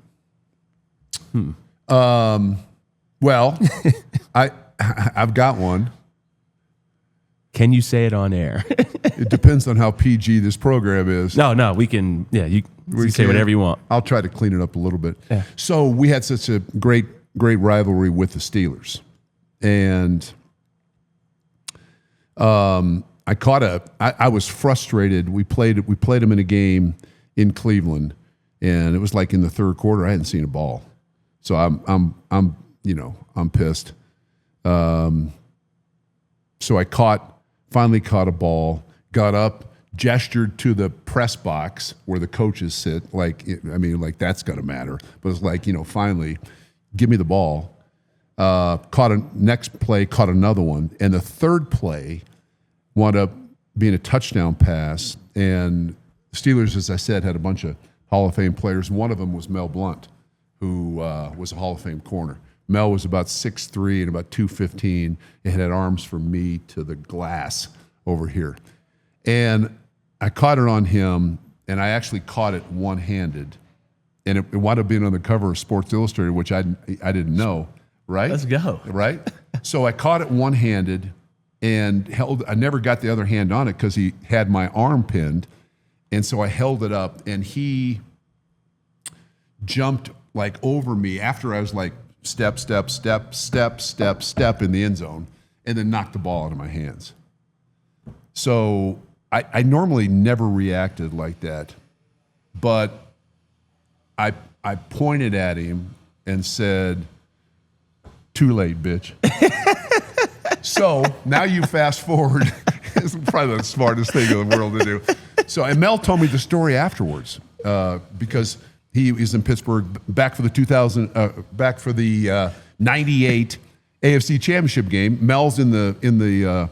Well, I've got one. Can you say it on air? It depends on how PG this program is. No, we can. Yeah, you say whatever you want. I'll try to clean it up a little bit. Yeah. So we had such a great rivalry with the Steelers, and I was frustrated. We played them in a game in Cleveland, and it was like in the third quarter. I hadn't seen a ball, so I'm pissed. So I finally caught a ball, got up, gestured to the press box where the coaches sit. That's got to matter. But it's like, finally, give me the ball. Next play, caught another one, and the third play wound up being a touchdown pass. And the Steelers, as I said, had a bunch of Hall of Fame players. One of them was Mel Blount, who was a Hall of Fame corner. Mel was about 6'3" and about 215 and had arms from me to the glass over here. And I caught it on him, and I actually caught it one-handed. And it wound up being on the cover of Sports Illustrated, which I didn't know. right? Let's go. Right? So I caught it one-handed and I never got the other hand on it because he had my arm pinned. And so I held it up, and he jumped like over me after I was like step, step, step, step, step, step in the end zone, and then knocked the ball out of my hands. So I normally never reacted like that, but I pointed at him and said, "Too late, bitch." So now you fast forward. It's probably the smartest thing in the world to do. So, and Mel told me the story afterwards because he was in Pittsburgh back for the 98 AFC Championship game. Mel's in the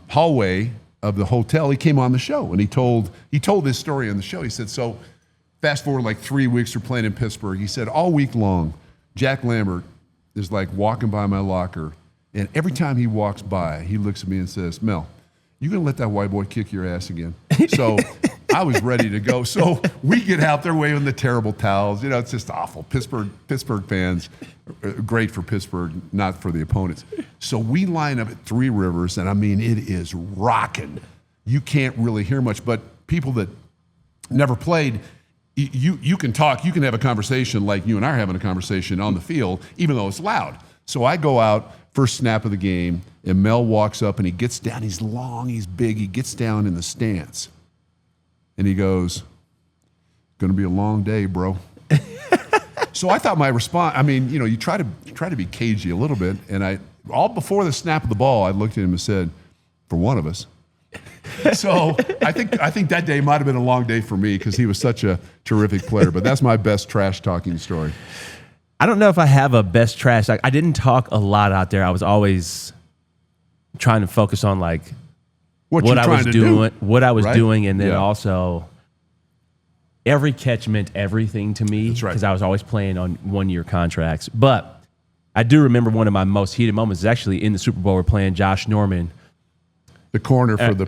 hallway of the hotel. He came on the show and he told this story on the show. He said, so fast forward like 3 weeks, we're playing in Pittsburgh. He said all week long, Jack Lambert is like walking by my locker, and every time he walks by, he looks at me and says, "Mel, you gonna let that white boy kick your ass again?" So I was ready to go. So we get out there waving the terrible towels. You know, it's just awful. Pittsburgh fans, great for Pittsburgh, not for the opponents. So we line up at Three Rivers, and I mean, it is rocking. You can't really hear much, but people that never played, you can talk, you can have a conversation like you and I are having a conversation on the field, even though it's loud. So I go out, first snap of the game, and Mel walks up and he gets down. He's long, he's big. He gets down in the stance. And he goes, "Gonna be a long day, bro." So I thought my response, I mean, you know, you try to be cagey a little bit. And all before the snap of the ball, I looked at him and said, "For one of us." So I think that day might have been a long day for me because he was such a terrific player. But that's my best trash talking story. I don't know if I have a best trash. I didn't talk a lot out there. I was always trying to focus on like what I was doing, and then also every catch meant everything to me because I was always playing on 1-year contracts. But I do remember one of my most heated moments is actually in the Super Bowl. We're playing Josh Norman, the corner for the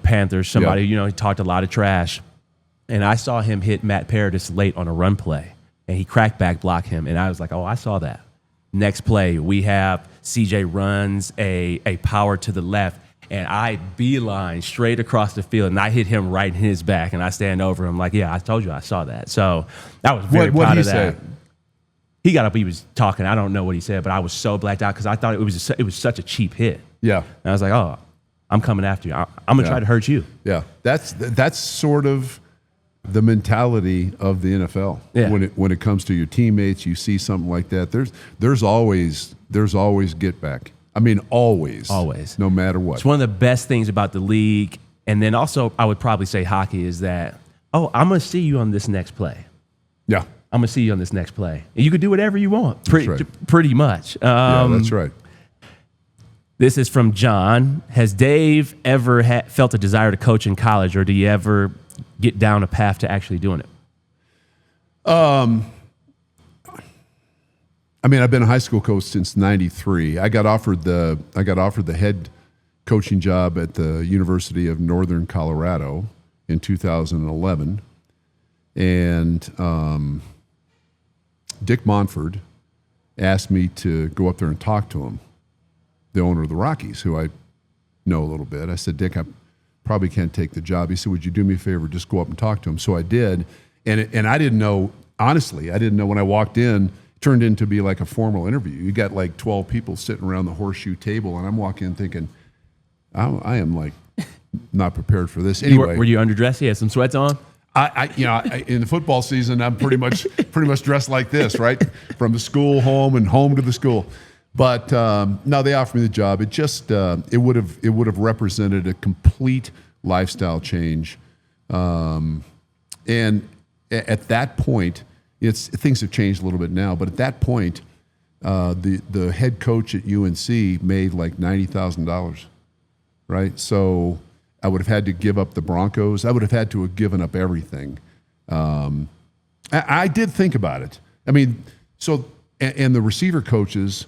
Panthers. Somebody, you know, he talked a lot of trash, and I saw him hit Matt Paradis late on a run play. And he cracked back, blocked him, and I was like, "Oh, I saw that." Next play, we have CJ runs a power to the left, and I beeline straight across the field, and I hit him right in his back, and I stand over him like, "Yeah, I told you I saw that." So I was very proud of that. He got up, he was talking. I don't know what he said, but I was so blacked out because I thought it was such a cheap hit. Yeah, and I was like, "Oh, I'm coming after you. I'm gonna try to hurt you." Yeah, that's sort of the mentality of the NFL. When it comes to your teammates, you see something like that. There's always get back. I mean, always, no matter what. It's one of the best things about the league, and then also I would probably say hockey is that, "Oh, I'm gonna see you on this next play." Yeah, I'm gonna see you on this next play, and you can do whatever you want, pretty much. Yeah, that's right. This is from John. Has Dave ever felt a desire to coach in college, or do you ever get down a path to actually doing it? I mean, I've been a high school coach since '93. I got offered the head coaching job at the University of Northern Colorado in 2011, and Dick Monfort asked me to go up there and talk to him, the owner of the Rockies, who I know a little bit. I said, "Dick, I probably can't take the job." He said, "Would you do me a favor, just go up and talk to him?" So I did, and I didn't know, honestly, I didn't know when I walked in, it turned into be like a formal interview. You got like 12 people sitting around the horseshoe table, and I'm walking in thinking, I am like not prepared for this. Anyway, were you underdressed? You had some sweats on? In the football season, I'm pretty much dressed like this, right? From the school home and home to the school. But no, they offered me the job. It just it would have represented a complete lifestyle change, and at that point, things have changed a little bit now. But at that point, the head coach at UNC made like $90,000, right? So I would have had to give up the Broncos. I would have had to have given up everything. I did think about it. I mean, so and the receiver coaches.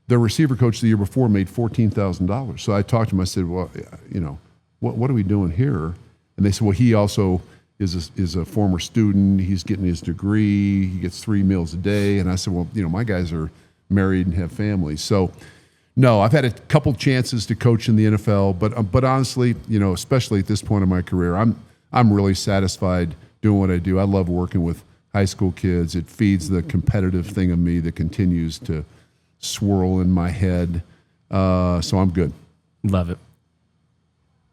The receiver coach the year before made $14,000. So I talked to him. I said, "Well, you know, what are we doing here?" And they said, "Well, he also is a former student. He's getting his degree. He gets 3 meals a day." And I said, "Well, you know, my guys are married and have families. So, no, I've had a couple chances to coach in the NFL, but honestly, especially at this point in my career, I'm really satisfied doing what I do. I love working with high school kids. It feeds the competitive thing of me that continues to swirl in my head. So I'm good. Love it.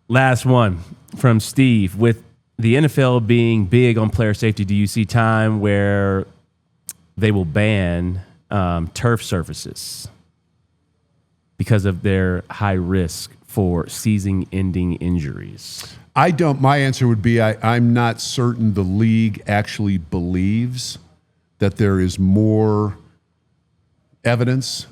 Last one from Steve. With the NFL being big on player safety, do you see time where they will ban turf surfaces because of their high risk for season-ending injuries? I don't. My answer would be I'm not certain the league actually believes that there is more evidence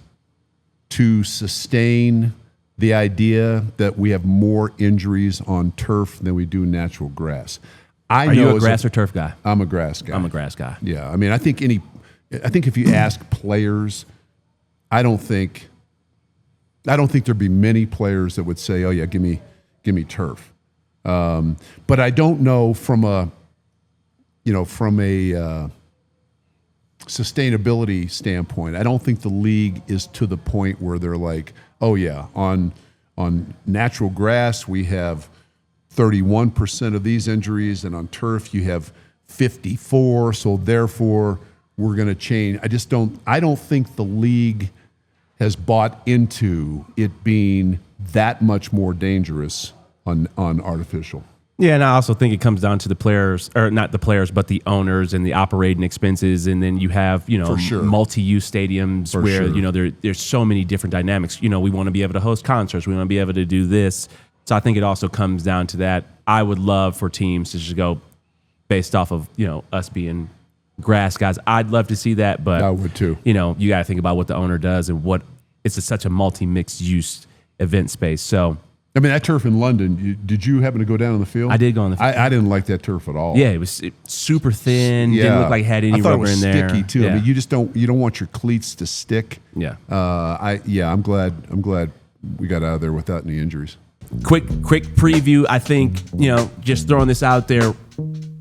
to sustain the idea that we have more injuries on turf than we do natural grass. Are you a grass or turf guy? I'm a grass guy. I'm a grass guy. Yeah, I mean, I think if you ask players, I don't think there'd be many players that would say, "Oh yeah, give me turf." But I don't know from a sustainability standpoint. I don't think the league is to the point where they're like, "Oh yeah, on natural grass we have 31% of these injuries, and on turf you have 54. So therefore, we're going to change." I don't think the league has bought into it being that much more dangerous on artificial. Yeah, and I also think it comes down to the players, or not the players, but the owners and the operating expenses, and then you have multi-use stadiums where there's so many different dynamics. We want to be able to host concerts, we want to be able to do this. So I think it also comes down to that. I would love for teams to just go based off of us being grass guys. I'd love to see that, but I would too. You got to think about what the owner does and what such a multi-mixed use event space. So. I mean, that turf in London, did you happen to go down on the field? I did go on the field. I didn't like that turf at all. Yeah, it was super thin. Yeah. Didn't look like it had any rubber in there. I thought it was sticky too. Yeah. I mean, you don't want your cleats to stick. Yeah. I'm glad we got out of there without any injuries. Quick preview. I think, just throwing this out there,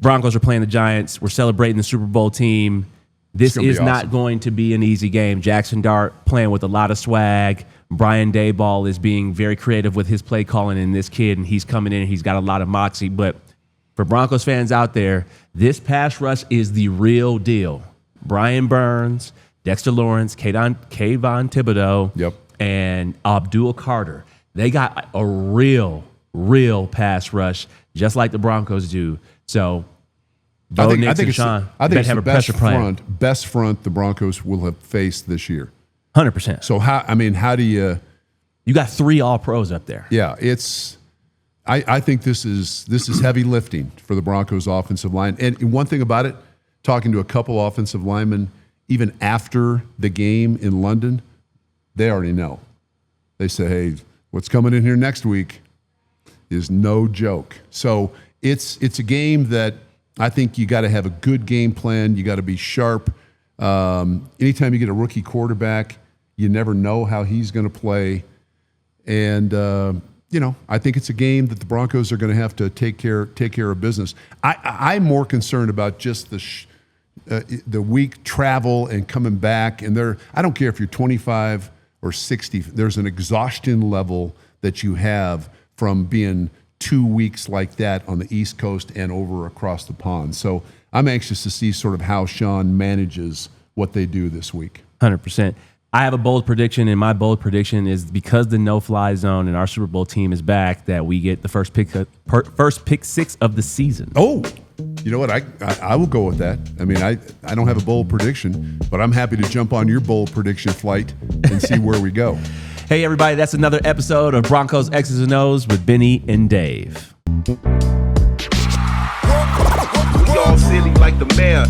Broncos are playing the Giants. We're celebrating the Super Bowl team. This is awesome. Not going to be an easy game. Jaxson Dart playing with a lot of swag. Brian Daboll is being very creative with his play calling in this kid, and he's coming in and he's got a lot of moxie. But for Broncos fans out there, this pass rush is the real deal. Brian Burns, Dexter Lawrence, Kayvon Thibodeaux, and Abdul Carter. They got a real pass rush, just like the Broncos do. So Bo Nix and Sean, I think it's have the best front the Broncos will have faced this year. 100%. So how do you? You got 3 All-Pros up there. Yeah, I think this is heavy lifting for the Broncos offensive line. And one thing about it, talking to a couple offensive linemen, even after the game in London, they already know. They say, "Hey, what's coming in here next week is no joke." So it's a game that I think you got to have a good game plan. You got to be sharp. Anytime you get a rookie quarterback, you never know how he's going to play. And, I think it's a game that the Broncos are going to have to take care of business. I'm more concerned about just the week travel and coming back. And I don't care if you're 25 or 60. There's an exhaustion level that you have from being 2 weeks like that on the East Coast and over across the pond. So I'm anxious to see sort of how Sean manages what they do this week. 100%. I have a bold prediction, and my bold prediction is because the no-fly zone and our Super Bowl team is back, that we get the first pick 6 of the season. Oh, you know what? I will go with that. I mean, I don't have a bold prediction, but I'm happy to jump on your bold prediction flight and see where we go. Hey, everybody, that's another episode of Broncos X's and O's with Benny and Dave. We all silly like the mayor.